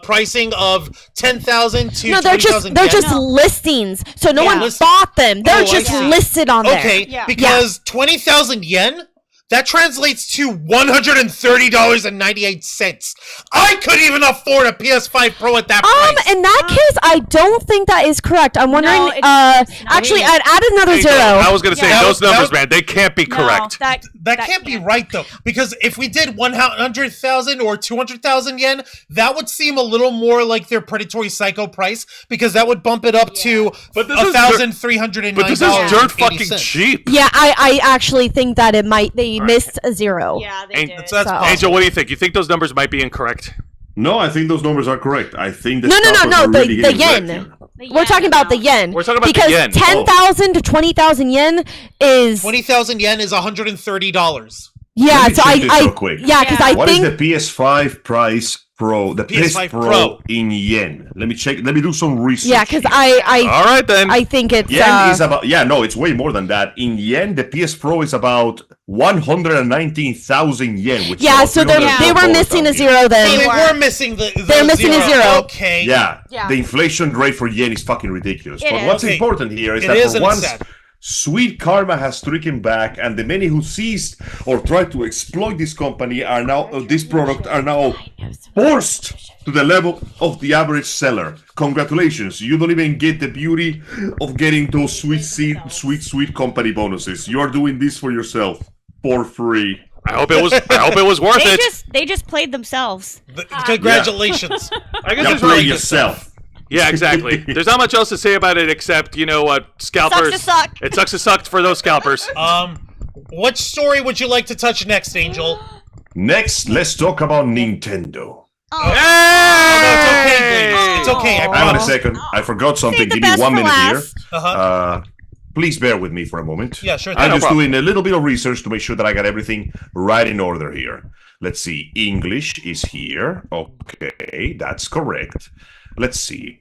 pricing of 10,000 to No, they're just 20,000 they're yen? just No. listings, so no Yeah. one bought them. They're Oh, I just see. listed on there. Okay, Yeah. because 20,000 yen, that translates to $130.98. I couldn't even afford a PS5 Pro at that price. In that case, I don't think that is correct. I'm wondering. No, it's not. Actually, I'd add another Hey, zero. I was going to say, Yeah. those That numbers, was- man, they can't be correct. No, That can't be right though, because if we did 100,000 or 200,000 yen, that would seem a little more like their predatory psycho price, because that would bump it up to But this is $1,309. But this is dirt fucking cheap. Yeah, I actually think that they missed a zero. Yeah, they Ain't- did. That's So- possible. Angel, what do you think? You think those numbers might be incorrect? No, I think those numbers are correct. I think the No, scalpers are the really getting yen. wrecked here. We're talking about the yen. We're talking about the because yen. 10,000 to 20,000 yen is 20,000 yen is $130. yeah. Let me So check this I real quick. yeah, because Yeah. I What is think the PS5 price Pro? The PS5 PS Pro, Pro. in yen. Let me check. Let me do some research. yeah, because here. All right then. I think it's Yen is about it's way more than that. In yen, the PS Pro is about 119,000 yen, which yeah. is So about they were $300 missing a out here. zero So then. they were missing the They're missing a zero. Okay. Yeah, Yeah. the inflation rate for yen is fucking ridiculous. It But is. what's Okay. important here is It that is for and it's once, sad. sweet karma has stricken back, and the many who seized or tried to exploit this company are now this product are now forced to the level of the average seller. Congratulations, you don't even get the beauty of getting those sweet company bonuses. You are doing this for yourself for free. I hope it was worth it. They just played themselves. Congratulations. I guess You there's play really yourself. Yeah, exactly. There's not much else to say about it except, you know what, scalpers. Sucks to suck. It sucks to suck for those scalpers. What story would you like to touch next, Angel? Next, let's talk about Nintendo. It's okay, Blaze. It's okay. I Hang on a promise. second. I forgot something. Save the Give me best 1 for minute here. last. Please bear with me for a moment. Yeah, sure I'm thing. just No doing a little bit of research to make sure that I got everything right in order here. Let's see. English is here. Okay, that's correct. Let's see.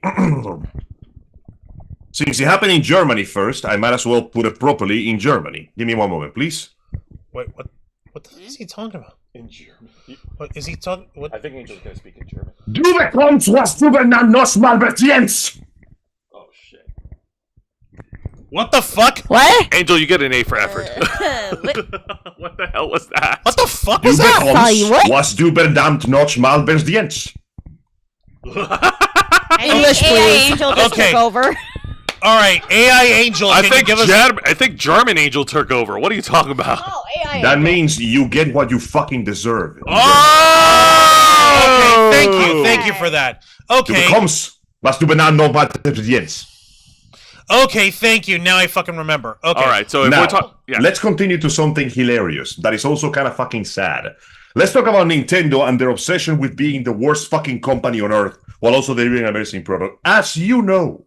Since it happened in Germany first, I might as well put it properly in Germany. Give me 1 moment, please. Wait, what? What the hell is he talking about? In German. What is he talking? What? think Angel's going to speak in German. Du bekommst, was du benannt nos malverdienst! Oh, shit. What the fuck? What? Angel, you get an A for effort. What the hell was that? What the fuck Du was that? Sorry, what? bekommst, was du benannt nos malverdienst! English, AI please. Angel just Okay. took over. All right, AI Angel. I Can think you give us? I think German Angel took over. What are you talking about? Oh, AI That means you get what you fucking deserve. Oh! Okay, thank you for that. Du Okay, bekommst, was du benannt nos malverdienst. okay, thank you. Now I fucking remember. Okay, All right, so if Now, we're talking, yeah, let's continue to something hilarious that is also kind of fucking sad. Let's talk about Nintendo and their obsession with being the worst fucking company on earth while also delivering an amazing product. As you know,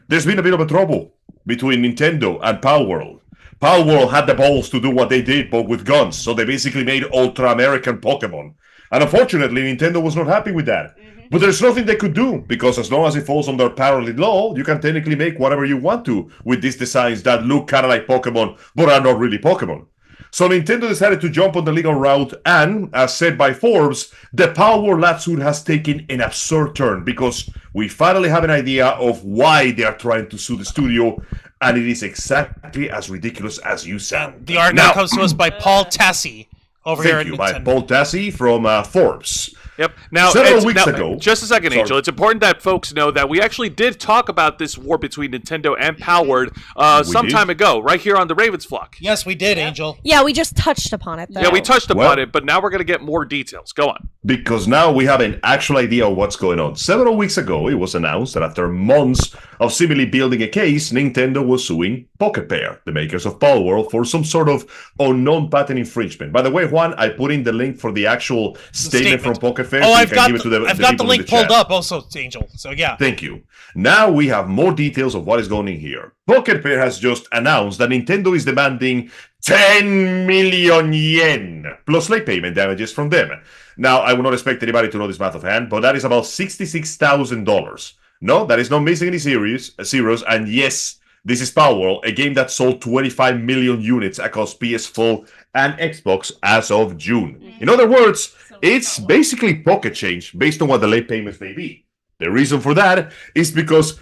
there's been a bit of a trouble between Nintendo and Palworld. Palworld had the balls to do what they did, but with guns, so they basically made Ultra American Pokemon. And unfortunately, Nintendo was not happy with that. But there's nothing they could do, because as long as it falls under parallel law, you can technically make whatever you want to with these designs that look kind of like Pokemon, but are not really Pokemon. So Nintendo decided to jump on the legal route, and, as said by Forbes, the Palworld lawsuit has taken an absurd turn, because we finally have an idea of why they are trying to sue the studio, and it is exactly as ridiculous as you sound. the art now comes to us by Paul Tassi over here Thank at you, by Nintendo. Paul Tassi from Forbes. yep. Now, Several weeks ago- just a second, Sorry. Angel. It's important that folks know that we actually did talk about this war between Nintendo and Palworld some did? time ago, right here on the Ravens Flock. Yes, we did, Angel. Yeah, we just touched upon it though. Yeah, we touched upon Well- it, but now we're going to get more details. Go on. Because now we have an actual idea of what's going on. Several weeks ago, it was announced that after months of seemingly building a case, Nintendo was suing Pocket Pair, the makers of Palworld, for some sort of unknown patent infringement. By the way, Juan, I put in the link for the actual statement from Pocket Fair. Oh, so you I've can got give it to the I've got the people in link pulled chat. up also, Angel. So yeah. Thank you. Now we have more details of what is going on here. Pocket Pair has just announced that Nintendo is demanding 10 million yen plus late payment damages from them. Now, I would not expect anybody to know this math offhand, but that is about $66,000. No, that is not missing any zeros. And yes, this is Palworld, a game that sold 25 million units across PS4 and Xbox as of June. In other words, it's basically pocket change based on what the late payments may be. The reason for that is because,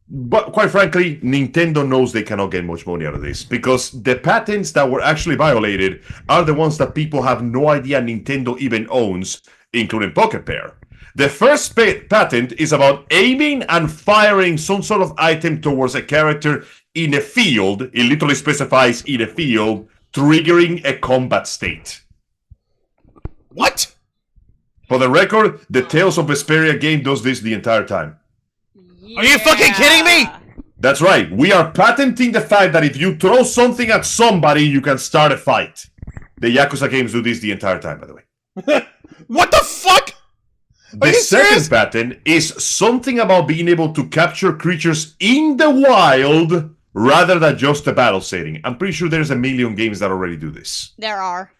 but quite frankly, Nintendo knows they cannot get much money out of this, because the patents that were actually violated are the ones that people have no idea Nintendo even owns, including Pocket Pair. The first patent is about aiming and firing some sort of item towards a character in a field. It literally specifies in a field, triggering a combat state. What? For the record, the Tales of Vesperia game does this the entire time. Are you fucking kidding me? That's right. We are patenting the fact that if you throw something at somebody, you can start a fight. The Yakuza games do this the entire time, by the way. What the fuck? The you second serious? patent is something about being able to capture creatures in the wild rather than just a battle setting. I'm pretty sure there's a million games that already do this. There are.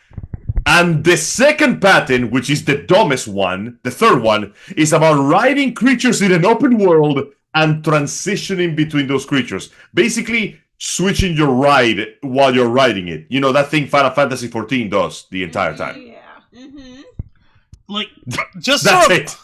And the second patent, which is the dumbest one, the third one, is about riding creatures in an open world and transitioning between those creatures. Basically, switching your ride while you're riding it. You know, that thing Final Fantasy XIV does the entire time. Yeah. Mm-hmm. Like, just That's so... it.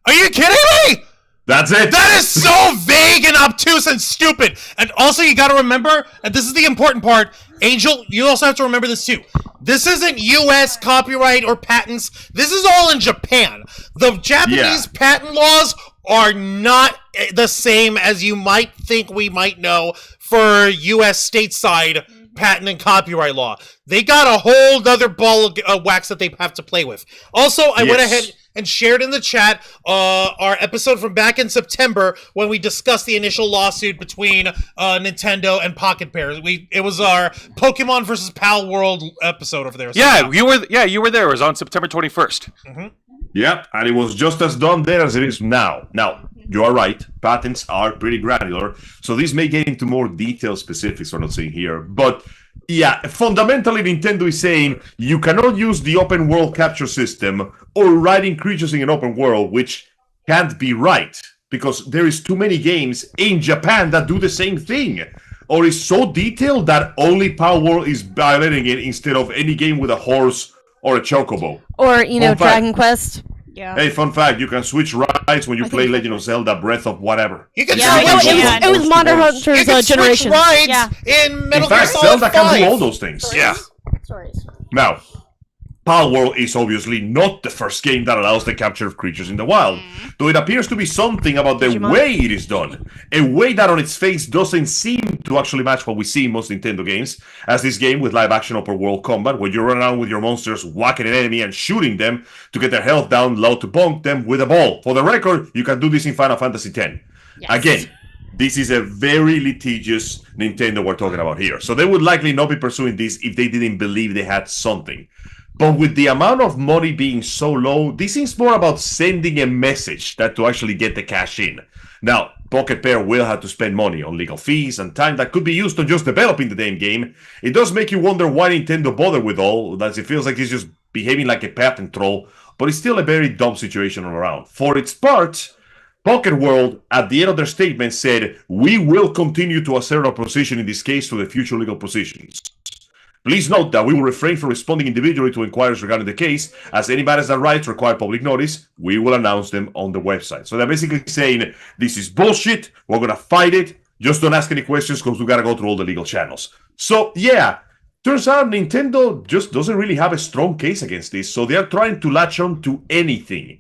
Are you kidding me? That's it. That is so vague and obtuse and stupid. And also, you got to remember, and this is the important part, Angel, you also have to remember this too. This isn't U.S. copyright or patents. This is all in Japan. The Japanese patent laws are not the same as you might think we might know for U.S. stateside patent and copyright law. They got a whole other ball of wax that they have to play with. Also, I went ahead and shared in the chat our episode from back in September when we discussed the initial lawsuit between Nintendo and Pocket Pair. It was our Pokemon versus Pal World episode over there. Yeah, you were there. It was on September 21st. Mm-hmm. Yeah, and it was just as done there as it is now. Now, you are right. Patents are pretty granular, so this may get into more detailed specifics we're not seeing here. But yeah, fundamentally, Nintendo is saying you cannot use the open world capture system or riding creatures in an open world, which can't be right, because there is too many games in Japan that do the same thing. Or is so detailed that only Power World is violating it instead of any game with a horse or a chocobo. Or, you know, Fun fact. Dragon Quest. Yeah. Hey, fun fact, you can switch rides when you play Legend of Zelda Breath of whatever. You can Yeah, switch, yeah, It was Monster you Hunter's can switch Generation. rides Yeah. in Metal In Gear fact, Solid Zelda 5. can do all those things. Yeah. Stories. Now, Pal World is obviously not the first game that allows the capture of creatures in the wild, though it appears to be something about the way it is done, a way that on its face doesn't seem to actually match what we see in most Nintendo games, as this game with live-action open world combat, where you run around with your monsters, whacking an enemy and shooting them to get their health down low to bonk them with a ball. For the record, you can do this in Final Fantasy X. Yes. Again, this is a very litigious Nintendo we're talking about here, so they would likely not be pursuing this if they didn't believe they had something. But with the amount of money being so low, this seems more about sending a message than to actually get the cash in. Now, Pocket Pair will have to spend money on legal fees and time that could be used on just developing the damn game. It does make you wonder why Nintendo bothered with all, as it feels like it's just behaving like a patent troll, but it's still a very dumb situation all around. For its part, Pocket World, at the end of their statement, said, "We will continue to assert our position in this case to the future legal positions. Please note that we will refrain from responding individually to inquiries regarding the case, as any matters that rights require public notice, we will announce them on the website." So they're basically saying, this is bullshit, we're gonna fight it, just don't ask any questions because we gotta go through all the legal channels. So yeah, turns out Nintendo just doesn't really have a strong case against this, so they're trying to latch on to anything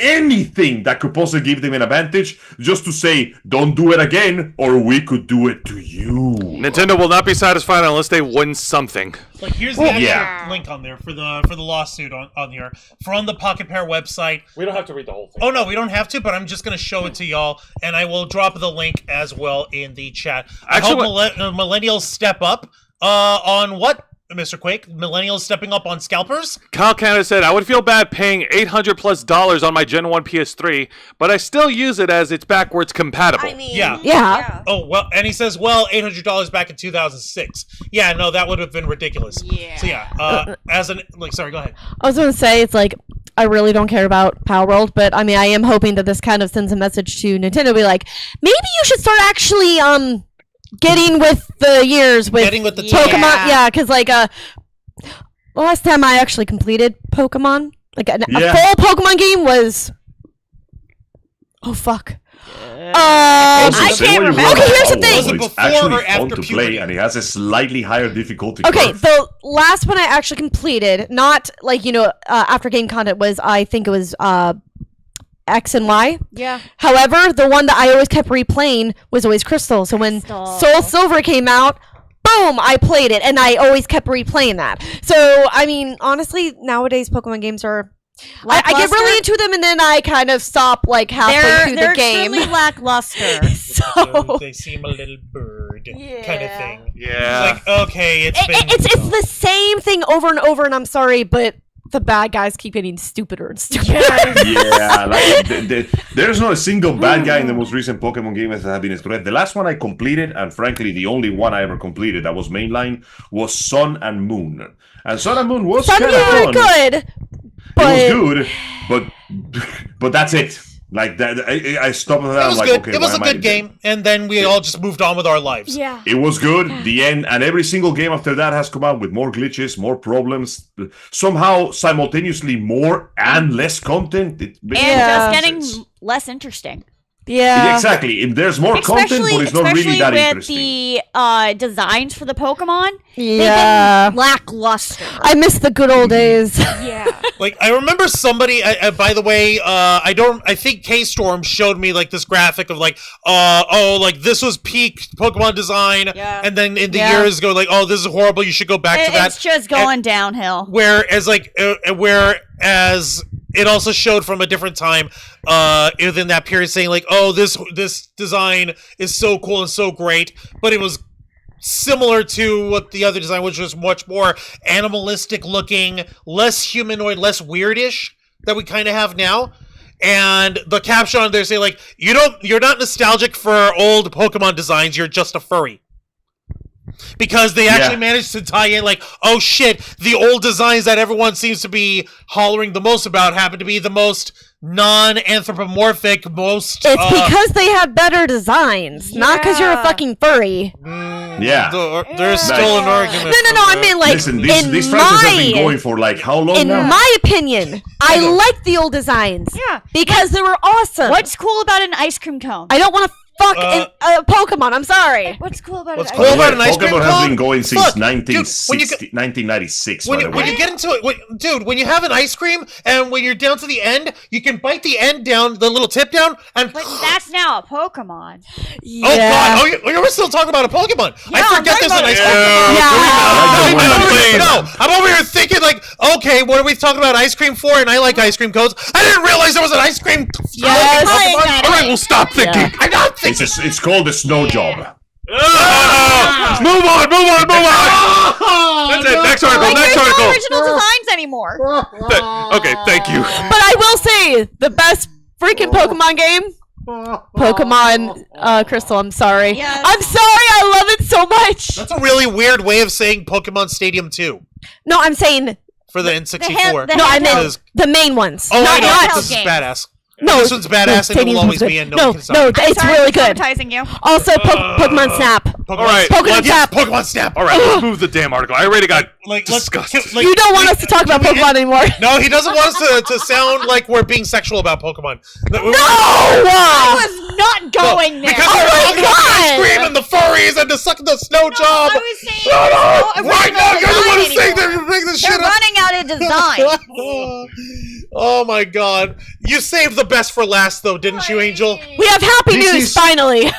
that could possibly give them an advantage, just to say, don't do it again, or we could do it to you. Nintendo will not be satisfied unless they win something. Like, here's the actual yeah. link on there for the lawsuit on here from the Pocket Pair website. We don't have to read the whole thing. Oh no, we don't have to, but I'm just gonna show it to y'all, and I will drop the link as well in the chat. I hope millennials step up on what, Mr. Quake? Millennials stepping up on scalpers? Kyle Canada said, "I would feel bad paying $800+ on my Gen 1 PS3, but I still use it as it's backwards compatible." I mean, Yeah. Oh, well, and he says, well, $800 back in 2006. Yeah, no, that would have been ridiculous. Yeah. So yeah, sorry, go ahead. I was going to say, it's like, I really don't care about Power World, but I mean, I am hoping that this kind of sends a message to Nintendo, be like, maybe you should start actually, getting with the years with Getting with the Pokemon. Yeah, because like the last time I actually completed Pokemon, like a full Pokemon game was. Oh fuck. I can't remember. Okay, here's the thing. Was it It's before actually or fun after to puberty? play, and it has a slightly higher difficulty Okay, curve. the last one I actually completed, not like after game content, was I think it was X and Y. Yeah. However, the one that I always kept replaying was always Crystal. So when Soul Silver came out, boom, I played it, and I always kept replaying that. So I mean, honestly, nowadays Pokemon games are. I get really into them, and then I kind of stop like halfway through the game. They're extremely lackluster. So They seem a little bird kind of thing. Yeah. Like, okay, it's it's the same thing over and over, and I'm sorry, but the bad guys keep getting stupider and stupider. Yeah, like there's not a single bad guy in the most recent Pokemon games that have been correct. The last one I completed, and frankly, the only one I ever completed that was mainline, was Sun and Moon. And Sun and Moon was Some kind of of them fun. are good, It but was good, but that's it. Like that, I stopped at that. It I'm was like, good. okay, It was why a am I- good game, and then we all just moved on with our lives. Yeah. It was good. The end, and every single game after that has come out with more glitches, more problems, somehow simultaneously more and less content. And Yeah. just getting less interesting. yeah. Exactly. If there's more content, but it's not really that with interesting. the designs for the Pokemon. Yeah. They've been lackluster. I miss the good old days. Yeah. Like I remember somebody. By the way, I think K-Storm showed me like this graphic of like, like this was peak Pokemon design, Yeah. and then in the Yeah. years go like, oh, this is horrible. You should go back to that. It's just going downhill. Whereas it also showed from a different time within that period saying like, oh, this design is so cool and so great, but it was similar to what the other design, which was much more animalistic looking, less humanoid, less weirdish that we kind of have now. And the caption on there say like, you're not nostalgic for old Pokemon designs, you're just a furry. Because they actually managed to tie in like, oh shit, the old designs that everyone seems to be hollering the most about happen to be the most non-anthropomorphic, most It's because they have better designs, not because you're a Yeah. fucking furry. Yeah. there's still an argument. No. I mean, like, Listen, in these franchises have been my going for like how long in now? my opinion, I like the old designs. Yeah. because they were awesome. What's cool about an ice cream cone? I don't want to fuck a Pokemon. I'm sorry. What's cool about What's an cool ice about an ice cream Pokemon has cone? been going since Fuck, dude, when you 1996. When by you, the when way. you get into it, dude, when you have an ice cream and when you're down to the end, you can bite the end down, the little tip down, and But that's now a Pokemon. oh god, you were still talking about a Pokemon. Yeah, I I'm forget talking there's an about ice a cream. Pokemon. Yeah. No, I'm over here thinking like, okay, what are we talking about ice cream for? And I like ice cream cones. I didn't realize there was an ice cream. Yes. Pokemon. All right, we'll stop thinking. Yeah. I'm not thinking. It's called the snow job. Move on. That's it. Next article. Like, Next there's no article. original designs anymore. Okay, thank you. But I will say the best freaking Pokemon game. Pokemon Crystal, I'm sorry. Yes. I'm sorry, I love it so much. That's a really weird way of saying Pokemon Stadium 2 No, I'm saying for the N64. the no, I handheld. meant Because- the main ones. Oh, I not know. not This is game. badass. no. This one's badass and it will always be, and no one can stop no, it. it's Sorry really for good. traumatizing you. Also, Pokemon Snap. Pokemon All right, Snap. Pokemon let's- Snap. Pokemon Snap. All right, let's move the damn article. I already got disgusted. You don't want us to talk about Pokemon anymore. No, he doesn't want us to sound like we're being sexual about Pokemon. No! I was not going there. Because Oh we're my talking about the ice God! cream and the furries and the sucking the snow job. I was saying Shut up! there's no Right now, original you're the one who's design saying that anymore. you're making this They're shit up. running out of design. Oh my god. You saved the best for last, though, didn't you, Angel? We have happy This news is- finally.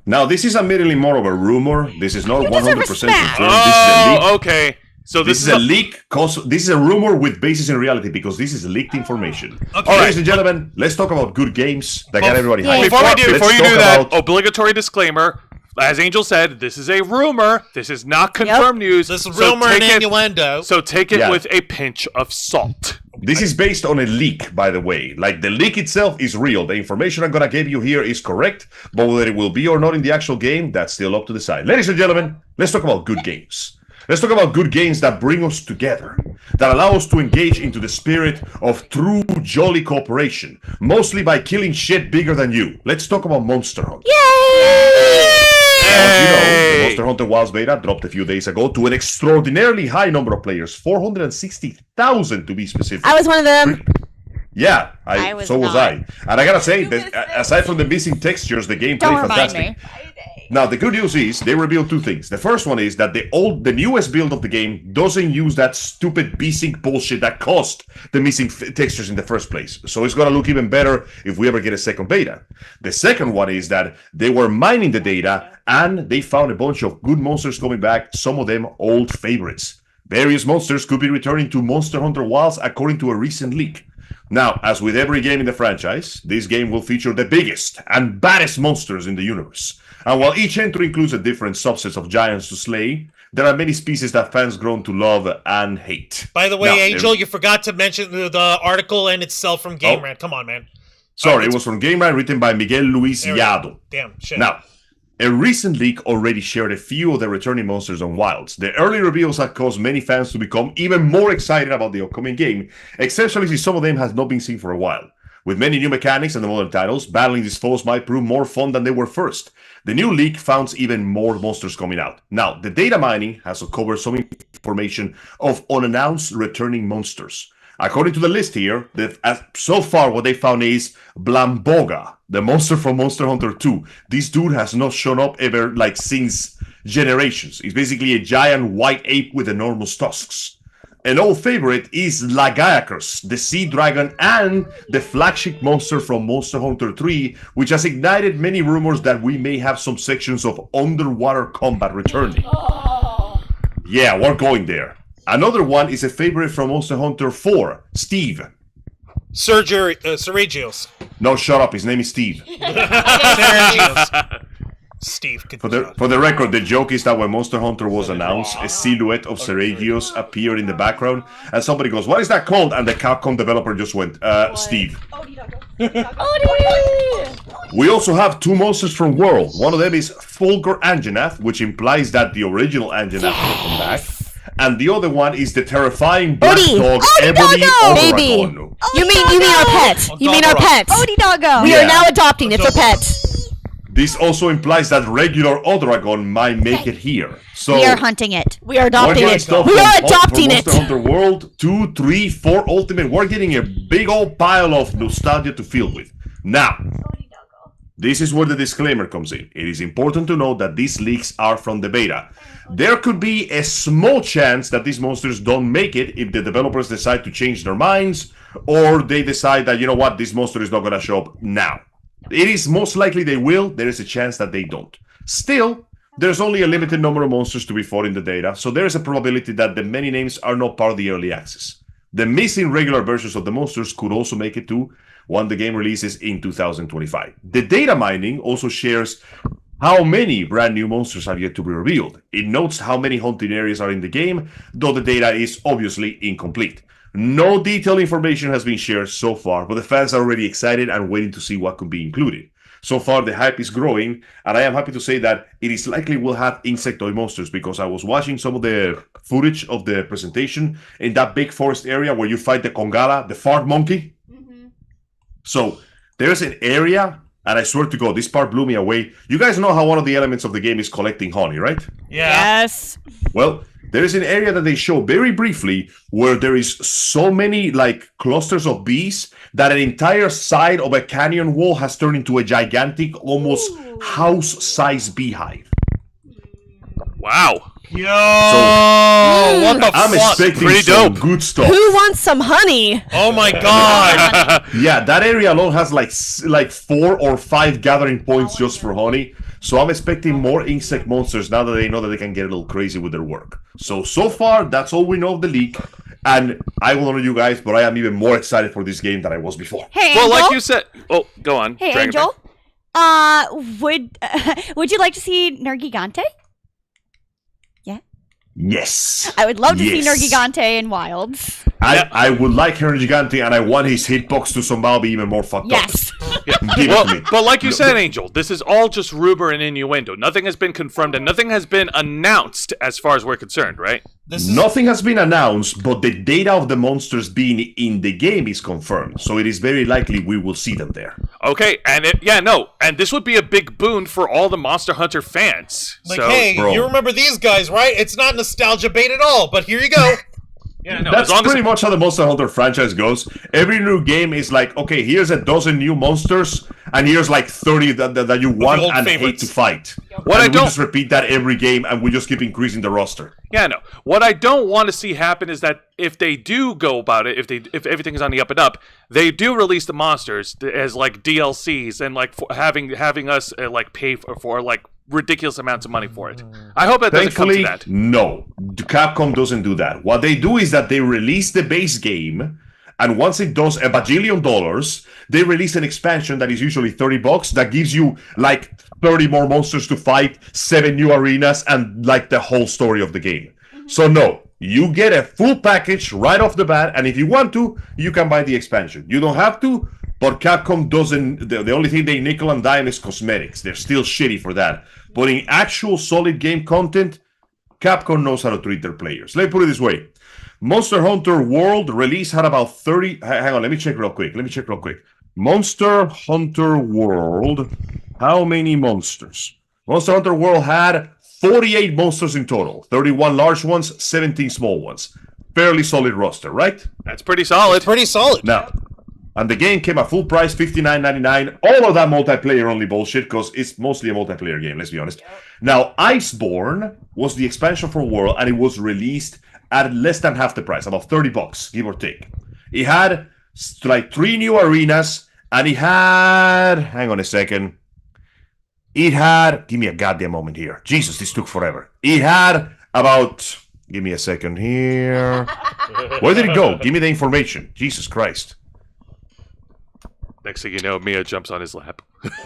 Now, this is admittedly more of a rumor. This is not 100% respect. confirmed. This is a leak. Oh, okay. So This is a leak. This is a rumor with basis in reality because this is leaked information. Okay. Ladies and gentlemen, let's talk about good games that got everybody yeah. hyped. Before Let's you do talk that, about- obligatory disclaimer. As Angel said, this is a rumor. This is not confirmed news. This is so rumor and take it- innuendo. So take it Yeah. with a pinch of salt. This is based on a leak, by the way. Like, the leak itself is real. The information I'm gonna give you here is correct, but whether it will be or not in the actual game, that's still up to decide. Ladies and gentlemen, let's talk about good games. Let's talk about good games that bring us together, that allow us to engage into the spirit of true jolly cooperation, mostly by killing shit bigger than you. Let's talk about Monster Hunter. As you know, the Monster Hunter Wilds beta dropped a few days ago to an extraordinarily high number of players, 460,000 to be specific. I was one of them. Yeah, I was so was not. I. And I gotta say, that, aside from the missing textures, the gameplay Don't remind fantastic. me. Now, the good news is they revealed two things. The first one is that the newest build of the game doesn't use that stupid B-Sync bullshit that caused the missing textures in the first place. So it's gonna look even better if we ever get a second beta. The second one is that they were mining the data and they found a bunch of good monsters coming back, some of them old favorites. Various monsters could be returning to Monster Hunter Wilds according to a recent leak. Now, as with every game in the franchise, this game will feature the biggest and baddest monsters in the universe. And while each entry includes a different subset of giants to slay, there are many species that fans grown to love and hate. By the way, Now, Angel, you forgot to mention the article in itself from Game Oh. Rant. Come on, man. Sorry, it was from Game Rant, written by Miguel Luis There we go. Yado. Damn, shit. Now, a recent leak already shared a few of the returning monsters on Wilds. The early reveals have caused many fans to become even more excited about the upcoming game, especially since some of them has not been seen for a while. With many new mechanics and the modern titles, battling these foes might prove more fun than they were first. The new leak found even more monsters coming out. Now, the data mining has uncovered some information of unannounced returning monsters. According to the list here, so far what they found is Blamboga, the monster from Monster Hunter 2. This dude has not shown up ever like since generations. He's basically a giant white ape with enormous tusks. An old favorite is Lagiacrus, the sea dragon and the flagship monster from Monster Hunter 3, which has ignited many rumors that we may have some sections of underwater combat returning. Yeah, we're going there. Another one is a favorite from Monster Hunter 4, Steve. Sergios. No, shut up, his name is Steve. Sergios. Steve, good job. For the record, the joke is that when Monster Hunter was announced, a silhouette of Sergios appeared in the background, and somebody goes, "What is that called?" And the Capcom developer just went, Steve. We also have two monsters from World. One of them is Fulgur Anjanath, which implies that the original Anjanath will come back. And the other one is the terrifying black dog, Ebony Baby. Odoragon. You mean our pet? You mean our pet? Odie Doggo. We Yeah. are now adopting it for pet. This also implies that regular Odoragon might make it here. So We are hunting it. We are we're adopting getting it. stuff We from are adopting Monster it. Hunter World 2, 3, 4 Ultimate. We're getting a big old pile of nostalgia to fill with. Now, this is where the disclaimer comes in. It is important to note that these leaks are from the beta. There could be a small chance that these monsters don't make it if the developers decide to change their minds, or they decide that, you know what, this monster is not going to show up now. It is most likely they will. There is a chance that they don't. Still, there's only a limited number of monsters to be fought in the data, so there is a probability that the many names are not part of the early access. The missing regular versions of the monsters could also make it to when the game releases in 2025. The data mining also shares how many brand new monsters have yet to be revealed. It notes how many hunting areas are in the game, though the data is obviously incomplete. No detailed information has been shared so far, but the fans are already excited and waiting to see what could be included. So far, the hype is growing, and I am happy to say that it is likely we'll have insectoid monsters, because I was watching some of the footage of the presentation in that big forest area where you fight the Kongala, the fart monkey. So there's an area, and I swear to God, this part blew me away. You guys know how one of the elements of the game is collecting honey, right? Yeah. Yes. Well, there is an area that they show very briefly where there is so many like clusters of bees that an entire side of a canyon wall has turned into a gigantic, almost house-sized beehive. Wow. Yo, what the I'm fuck? expecting Pretty some dope. good stuff. Who wants some honey? Oh my god. Yeah, that area alone has like 4 or 5 gathering points just for honey. So I'm expecting more insect monsters now that they know that they can get a little crazy with their work. So far, that's all we know of the leak. And I will honor you guys, but I am even more excited for this game than I was before. Hey, Well, Angel. like you said. Oh, go on. Hey, Dragonbait. Angel. Would you like to see Nergigante? Yes. I would love to see Yes. Nergigante in Wilds. I would like Henry Gigante, and I want his hitbox to somehow be even more fucked Yes. up. Give it Well, to me. but like you No, said, Angel, this is all just rumor and innuendo. Nothing has been confirmed and nothing has been announced as far as we're concerned, right? This is Nothing has been announced, but the data of the monsters being in the game is confirmed. So it is very likely we will see them there. Okay, and and this would be a big boon for all the Monster Hunter fans. like, so, hey, bro. you remember these guys, right? It's not nostalgia bait at all, but here you go. yeah, no, That's as long pretty as much how the Monster Hunter franchise goes. Every new game is like, okay, here's a dozen new monsters, and here's like 30 that you want old and favorites. hate to fight. What and I we don't- just repeat that every game, and we just keep increasing the roster. yeah, no. What I don't want to see happen is that if they do go about it, if everything is on the up and up, they do release the monsters as like DLCs and like having us like pay for like ridiculous amounts of money for it. I hope that doesn't come to Thankfully, that. no. Capcom doesn't do that. What they do is that they release the base game, And once it does a bajillion dollars, they release an expansion that is usually $30 that gives you like 30 more monsters to fight, 7 new arenas, and like the whole story of the game. So no, you get a full package right off the bat, and if you want to, you can buy the expansion. You don't have to, but Capcom doesn't. The only thing they nickel and dime is cosmetics. They're still shitty for that. But in actual solid game content, Capcom knows how to treat their players. Let me put it this way. Monster Hunter World release had about 30... Hang on, let me check real quick. Monster Hunter World. How many monsters? Monster Hunter World had 48 monsters in total. 31 large ones, 17 small ones. Fairly solid roster, right? That's pretty solid. Pretty solid. Now, and the game came at full price, $59.99. All of that multiplayer-only bullshit, because it's mostly a multiplayer game, let's be honest. Now, Iceborne was the expansion for World, and it was released at less than half the price, about $30, give or take. It had like 3 new arenas, and it had... Hang on a second. It had... Give me a goddamn moment here. Jesus, this took forever. It had about... Give me a second here. Where did it go? Give me the information. Jesus Christ. Next thing you know, Mia jumps on his lap.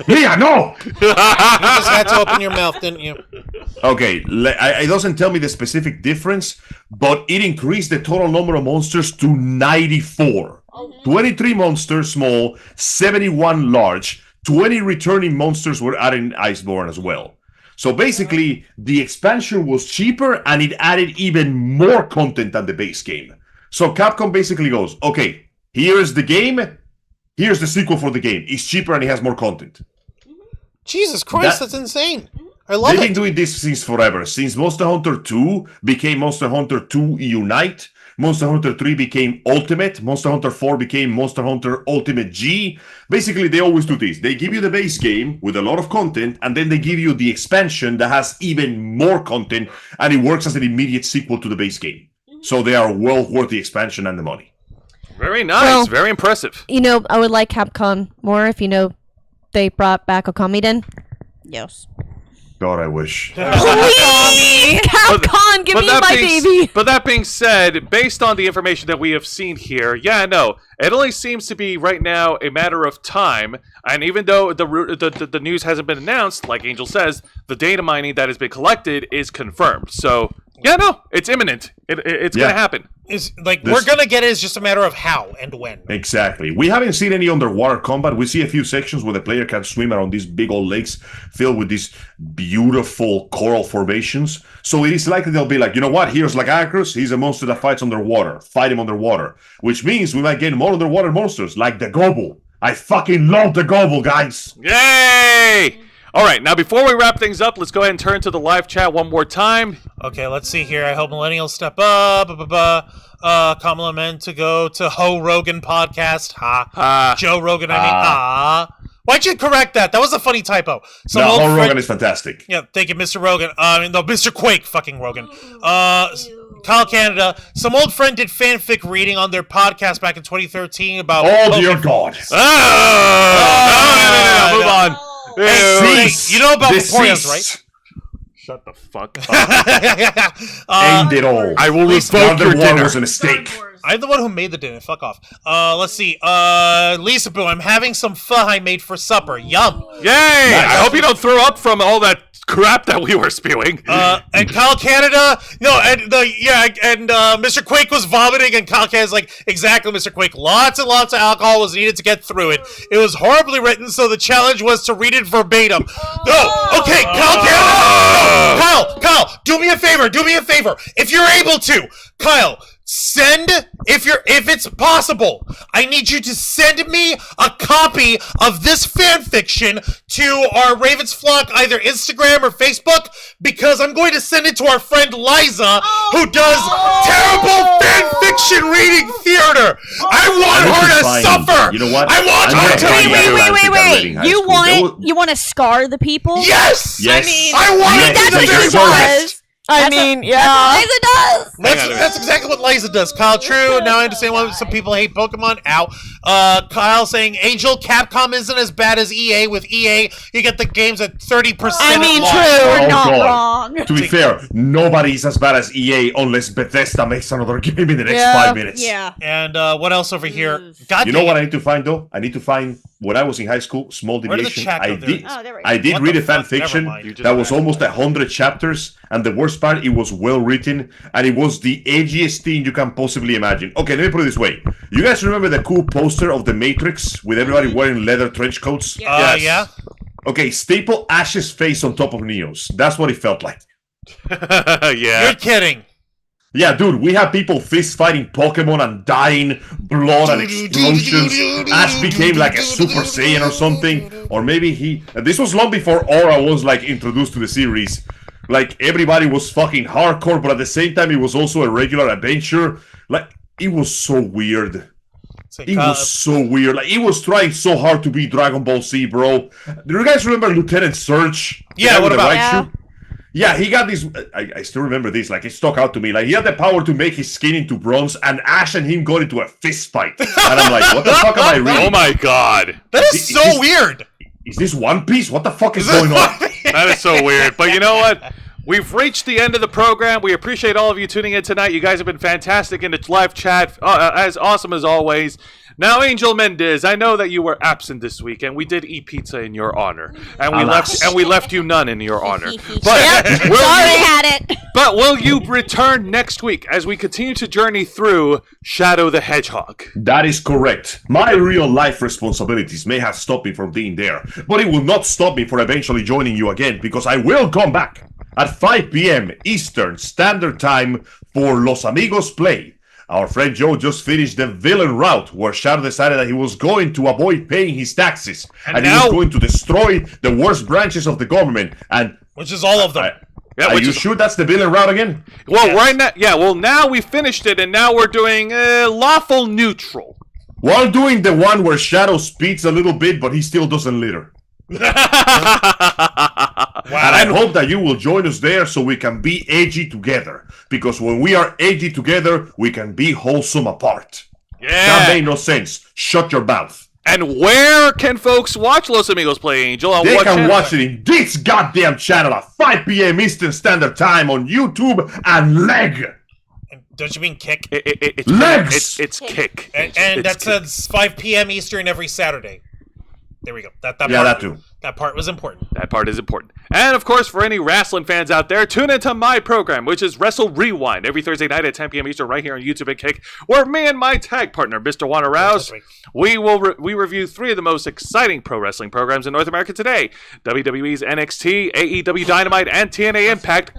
Mia, no! You just had to open your mouth, didn't you? Okay, it doesn't tell me the specific difference, but it increased the total number of monsters to 94. 23 monsters small, 71 large, 20 returning monsters were added in Iceborne as well. So basically, the expansion was cheaper and it added even more content than the base game. So Capcom basically goes, okay, here's the game, here's the sequel for the game. It's cheaper and it has more content. Jesus Christ, that's insane. I love They've it. been doing this since forever. Since Monster Hunter 2 became Monster Hunter 2 Unite, Monster Hunter 3 became Ultimate, Monster Hunter 4 became Monster Hunter Ultimate G. Basically, they always do this. They give you the base game with a lot of content, and then they give you the expansion that has even more content, and it works as an immediate sequel to the base game. So they are well worth the expansion and the money. Very nice. Well- Very impressive. You know, I would like Capcom more if, you know, they brought back Okamiden. Yes. God, I wish. Please! Capcom, give me my baby! But that being said, based on the information that we have seen here, yeah, no, it only seems to be right now a matter of time. And even though the news hasn't been announced, like Angel says, the data mining that has been collected is confirmed. So, yeah, no, it's imminent. It's going to happen. Is like we're gonna get it. It's just a matter of how and when. Exactly. We haven't seen any underwater combat. We see a few sections where the player can swim around these big old lakes filled with these beautiful coral formations. So it is likely they'll be like, you know what? Here's Lagacrus. He's a monster that fights underwater. Fight him underwater. Which means we might get more underwater monsters like the Gobble. I fucking love the Gobble, guys. Yay! All right, now before we wrap things up, let's go ahead and turn to the live chat one more time. Okay, let's see here. I hope millennials step up. Kamala meant to go to Ho Rogan podcast. Ha. Joe Rogan, I mean, ha. Why'd you correct that? That was a funny typo. Some old Ho friend- Rogan is fantastic. Yeah, thank you, Mr. Rogan. No, Mr. Quake, fucking Rogan. Kyle Canada. Some old friend did fanfic reading on their podcast back in 2013 about. Oh, dear God. No, move on. Hey, you know about Vaporeons, right? Shut the fuck up. End it all. I will revoke your Underwater dinner. was a mistake. I'm the one who made the dinner. Fuck off. Let's see. Lisa Boo, I'm having some pho I made for supper. Yum. Yay! I hope you don't throw up from all that crap that we were spewing. And Kyle Canada, Mr. Quake was vomiting, and Kyle Canada's like, exactly, Mr. Quake. Lots and lots of alcohol was needed to get through it. It was horribly written, so the challenge was to read it verbatim. No, okay, Kyle Canada. No, Kyle, do me a favor. If you're able to, Kyle. If it's possible, I need you to send me a copy of this fan fiction to our Ravens Flock, either Instagram or Facebook, because I'm going to send it to our friend Liza, who does terrible fan fiction reading theater. I want her to suffer. You know what? I want I'm her gonna to. find out. Wait. You want to scar the people? Yes. Yes. I want Yes. it Yes. to Yes. do Yes. what? I mean, yeah. Liza does! That's exactly what Liza does. Kyle, true. Now I understand why some people hate Pokemon. Ow. Kyle saying, Angel, Capcom isn't as bad as EA. With EA, you get the games at 30%. I mean, loss. true. We're Oh, not God. wrong. To be fair, nobody's as bad as EA unless Bethesda makes another game in the next Yeah, 5 minutes. Yeah. And what else over here? God You know dang what it. I need to find though? I need to find when I was in high school, small Where did the deviation. chat go? I There did it is. Oh, there we go. I did What read the a fan fuck? Never fiction mind. that was almost 100 chapters, and the worst part, it was well written, and it was the edgiest thing you can possibly imagine. Okay, let me put it this way. You guys remember the cool poster of the Matrix with everybody wearing leather trench coats? Yeah. Yeah. Okay, staple Ash's face on top of Neo's. That's what it felt like. Yeah. You're kidding. Yeah, dude, we have people fist fighting Pokemon and dying, blood and explosions. Ash became like a Super Saiyan or something. Or maybe this was long before Aura was like introduced to the series. Like everybody was fucking hardcore, but at the same time it was also a regular adventure. Like it was so weird. Say, It Kyle, was so weird. Like it was trying so hard to be Dragon Ball Z, bro. Do you guys remember Lieutenant Surge? The Yeah, guy what with the about- white Yeah. shoe? Yeah, he got this. I still remember this. Like, it stuck out to me. Like, he had the power to make his skin into bronze, and Ash and him got into a fist fight. And I'm like, what the fuck am I reading? Oh my god. that is Is so this- weird. Is this One Piece? What the fuck is going on? That is so weird. But you know what? We've reached the end of the program. We appreciate all of you tuning in tonight. You guys have been fantastic in the live chat, as awesome as always. Now, Angel Mendez, I know that you were absent this week, and we did eat pizza in your honor, and Alas. we left you none in your honor. But Yep. will Sorry, you, had it. but will you return next week as we continue to journey through Shadow the Hedgehog? That is correct. My real life responsibilities may have stopped me from being there, but it will not stop me from eventually joining you again, because I will come back at 5 p.m. Eastern Standard Time for Los Amigos Play. Our friend Joe just finished the villain route where Shadow decided that he was going to avoid paying his taxes, and he now- was going to destroy the worst branches of the government. And Which is all of them. Yeah, are which you is- sure that's the villain route again? Well, right now, yeah. Well, now we finished it, and now we're doing lawful neutral. While doing the one where Shadow speeds a little bit, but he still doesn't litter. And I hope that you will join us there so we can be edgy together. Because when we are edgy together, we can be wholesome apart. That Yeah. made no sense. Shut your mouth. And where can folks watch Los Amigos Play, Angel? On They what can channel? watch it in this goddamn channel at 5 p.m. Eastern Standard Time on YouTube and Leg. Don't you mean kick? It's Legs! It's kick. And It's that kick. says 5 p.m. Eastern every Saturday. There we go. That Yeah, part, that too. That part was important. That part is important. And of course, for any wrestling fans out there, tune into my program, which is Wrestle Rewind, every Thursday night at 10 p.m. Eastern, right here on YouTube and Kick, where me and my tag partner, Mr. Juan Rouse, That's right. we review three of the most exciting pro wrestling programs in North America today: WWE's NXT, AEW Dynamite, and TNA Impact.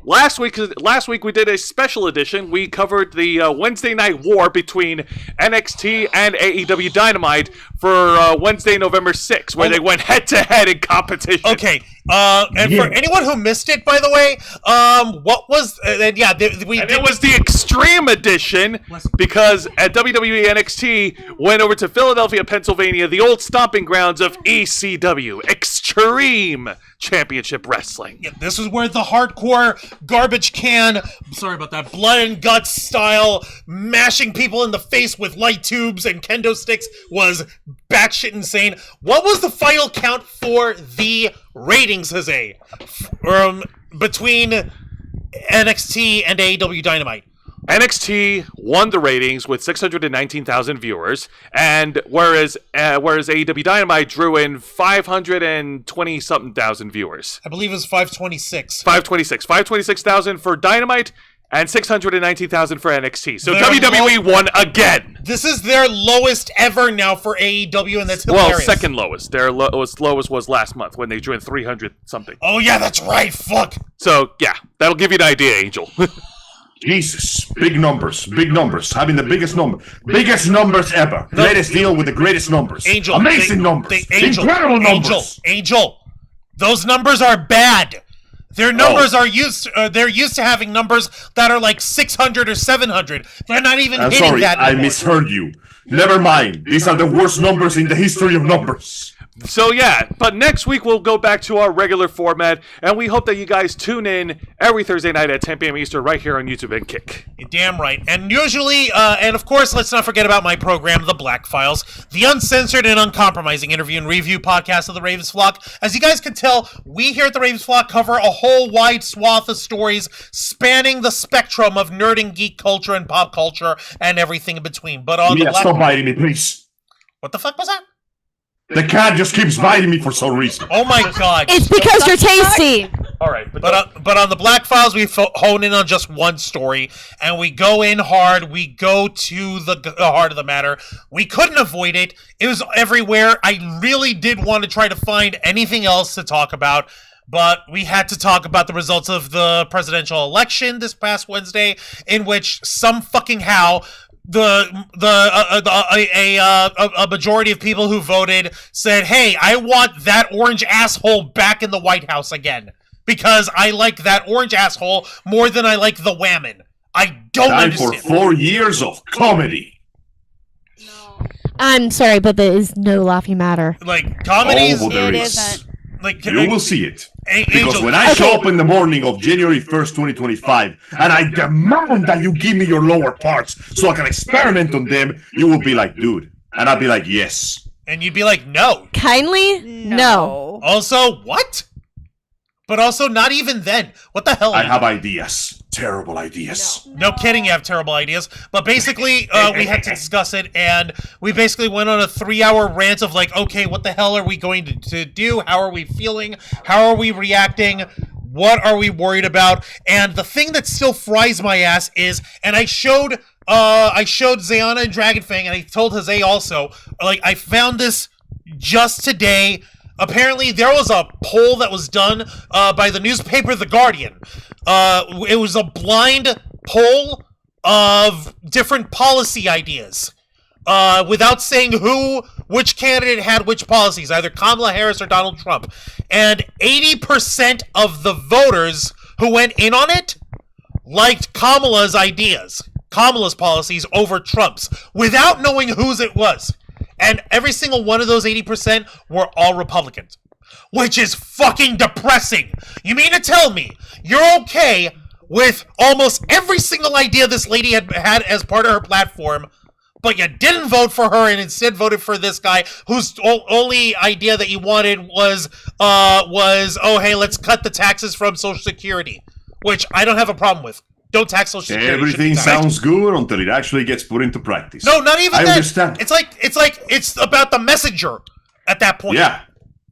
Last week we did a special edition. We covered the Wednesday night war between NXT and AEW Dynamite for Wednesday, November 6th, where they went head to head in competition. Okay. And for anyone who missed it, by the way, what was? We And did. it was the Extreme Edition because at WWE NXT went over to Philadelphia, Pennsylvania, the old stomping grounds of ECW, Extreme Championship Wrestling. This is where the hardcore garbage can, sorry about that, blood and guts style, mashing people in the face with light tubes and kendo sticks was batshit insane. What was the final count for the ratings, Jose? Between NXT and AEW Dynamite? NXT won the ratings with 619,000 viewers, and whereas AEW Dynamite drew in 520-something thousand viewers. I believe it was 526. 526,000 for Dynamite and 619,000 for NXT. So They're WWE won again. This is their lowest ever now for AEW, and that's Well, hilarious. second lowest. Their lowest was last month when they drew in 300 something. Oh yeah, that's right. Fuck. So yeah, that'll give you an idea, Angel. Jesus, big numbers, having the biggest numbers ever. Greatest deal with the greatest numbers. Angel, amazing numbers, incredible numbers. Angel, those numbers are bad. Their numbers are used. They're used to having numbers that are like 600 or 700. They're not even I'm hitting sorry, that I anymore. misheard you. Never mind. These are the worst numbers in the history of numbers. So yeah, but next week we'll go back to our regular format, and we hope that you guys tune in every Thursday night at 10 p.m. Eastern right here on YouTube and Kick. You're damn right. And usually, and of course, let's not forget about my program, The Black Files, the uncensored and uncompromising interview and review podcast of the Ravens Flock. As you guys can tell, we here at the Ravens Flock cover a whole wide swath of stories spanning the spectrum of nerd and geek culture and pop culture and everything in between. But on the Yeah, Black... stop biting me, please. What the fuck was that? The cat just keeps biting me for some reason. Oh my god. It's because you're tasty. All right, But on the Black Files, we hone in on just one story, and we go in hard. We go to the heart of the matter. We couldn't avoid it. It was everywhere. I really did want to try to find anything else to talk about, but we had to talk about the results of the presidential election this past Wednesday, in which some fucking how a majority of people who voted said, "Hey, I want that orange asshole back in the White House again because I like that orange asshole more than I like the Whammon." I don't Time for understand. 4 years of comedy. I'm sorry, but there is no laughing matter. Like comedies, Oh, there It is. isn't. like You will see it. Because Angel, when I show up in the morning of January 1st, 2025, and I demand that you give me your lower parts so I can experiment on them, you will be like, dude. And I'll be like, yes. and you'd be like, no. Kindly? No. Also, what? But also, not even then. What the hell? I have ideas. Terrible ideas. No kidding, you have terrible ideas. But basically, we had to discuss it, and we basically went on a 3-hour rant of like, okay, what the hell are we going to do? How are we feeling? How are we reacting? What are we worried about? And the thing that still fries my ass is, and I showed Zayana and Dragonfang, and I told Jose also, like, I found this just today. Apparently, there was a poll that was done by the newspaper The Guardian. It was a blind poll of different policy ideas without saying which candidate had which policies, either Kamala Harris or Donald Trump. And 80% of the voters who went in on it liked Kamala's ideas, Kamala's policies over Trump's, without knowing whose it was. And every single one of those 80% were all Republicans, which is fucking depressing. You mean to tell me you're okay with almost every single idea this lady had as part of her platform, but you didn't vote for her and instead voted for this guy whose only idea that you wanted was, oh, hey, let's cut the taxes from Social Security, which I don't have a problem with. Don't tax Social Security. Everything sounds good until it actually gets put into practice. No, not even I that. understand. It's about the messenger at that point. Yeah.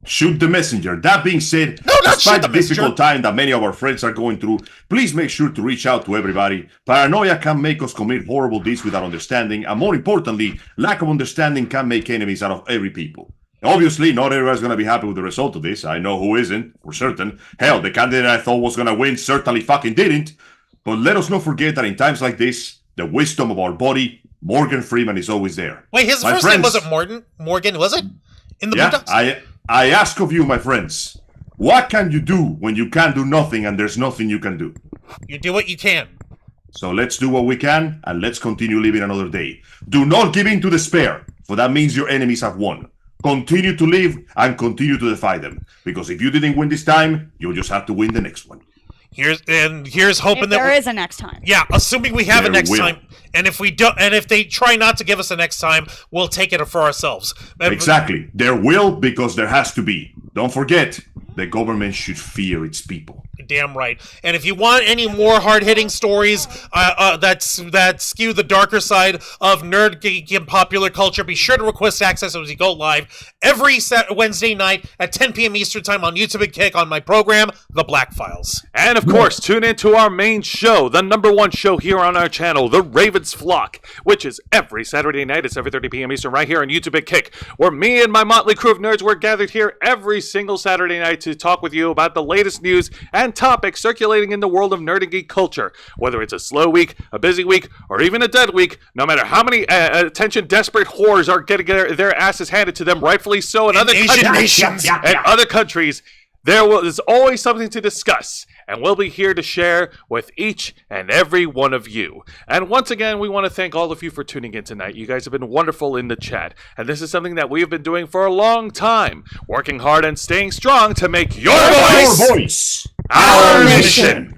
Shoot the messenger. That being said, No, not shoot despite the the difficult messenger. time that many of our friends are going through, please make sure to reach out to everybody. Paranoia can make us commit horrible deeds without understanding, and more importantly, lack of understanding can make enemies out of every people. Obviously, not everyone's going to be happy with the result of this. I know who isn't, for certain. Hell, the candidate I thought was going to win certainly fucking didn't. But let us not forget that in times like this, the wisdom of our buddy, Morgan Freeman, is always there. Wait, his My first name friends- wasn't Morgan, was it? In the Yeah, Boondocks? I ask of you, my friends, what can you do when you can't do nothing and there's nothing you can do? You do what you can. So let's do what we can and let's continue living another day. Do not give in to despair, for that means your enemies have won. Continue to live and continue to defy them. Because if you didn't win this time, you'll just have to win the next one. Here's hoping If that there is a next time. yeah, assuming we have a There next will. time, and if we don't, and if they try not to give us a next time, we'll take it for ourselves. Exactly. There will because there has to be. Don't forget, the government should fear its people. Damn right. And if you want any more hard-hitting stories that skew the darker side of nerd, geek, and popular culture, be sure to request access as we go live every Wednesday night at 10 p.m. Eastern Time on YouTube and Kick on my program, The Black Files. And of course, tune in to our main show, the #1 show here on our channel, The Ravens Flock, which is every Saturday night at 7:30 p.m. Eastern right here on YouTube and Kick, where me and my motley crew of nerds were gathered here every single Saturday night to talk with you about the latest news and topics circulating in the world of nerd and geek culture. Whether it's a slow week, a busy week, or even a dead week, no matter how many attention-desperate whores are getting their asses handed to them, rightfully so, in other Asian countries, nations. and other countries, there is always something to discuss. and we'll be here to share with each and every one of you. And once again, we want to thank all of you for tuning in tonight. You guys have been wonderful in the chat, and this is something that we've been doing for a long time, working hard and staying strong to make your voice our mission.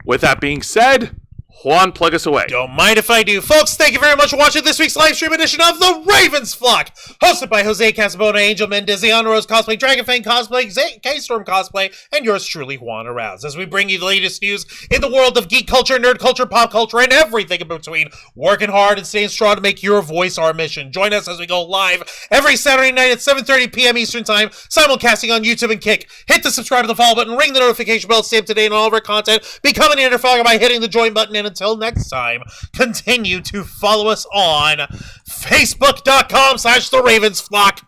With that being said, Juan, plug us away. Don't mind if I do. Folks, thank you very much for watching this week's live stream edition of The Ravens Flock, hosted by Jose Casabona, Angel Mendez, Honor Rose Cosplay, Dragonfang Cosplay, K-Storm Cosplay, and yours truly, Juan Arouse, as we bring you the latest news in the world of geek culture, nerd culture, pop culture, and everything in between, working hard and staying strong to make your voice our mission. Join us as we go live every Saturday night at 7:30 p.m. Eastern Time, simulcasting on YouTube and Kick. Hit the subscribe and the follow button, ring the notification bell, stay up to date on all of our content, become an inner follower by hitting the join button, and until next time, continue to follow us on Facebook.com/TheRavensFlock,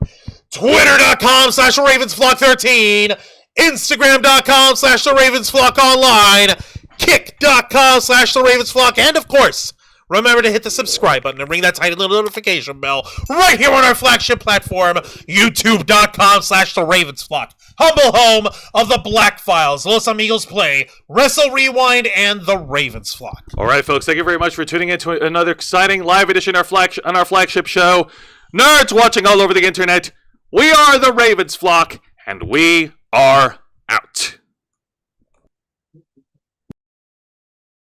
Twitter.com/TheRavensFlock13, Instagram.com/TheRavensFlockOnline, Kick.com/TheRavensFlock, and of course, remember to hit the subscribe button and ring that tiny little notification bell right here on our flagship platform, YouTube.com/TheRavensFlock, humble home of the Black Files, Los Amigos Play, Wrestle Rewind, and The Ravens Flock. All right, folks, thank you very much for tuning in to another exciting live edition on our flagship show. Nerds watching all over the internet, we are The Ravens Flock, and we are out.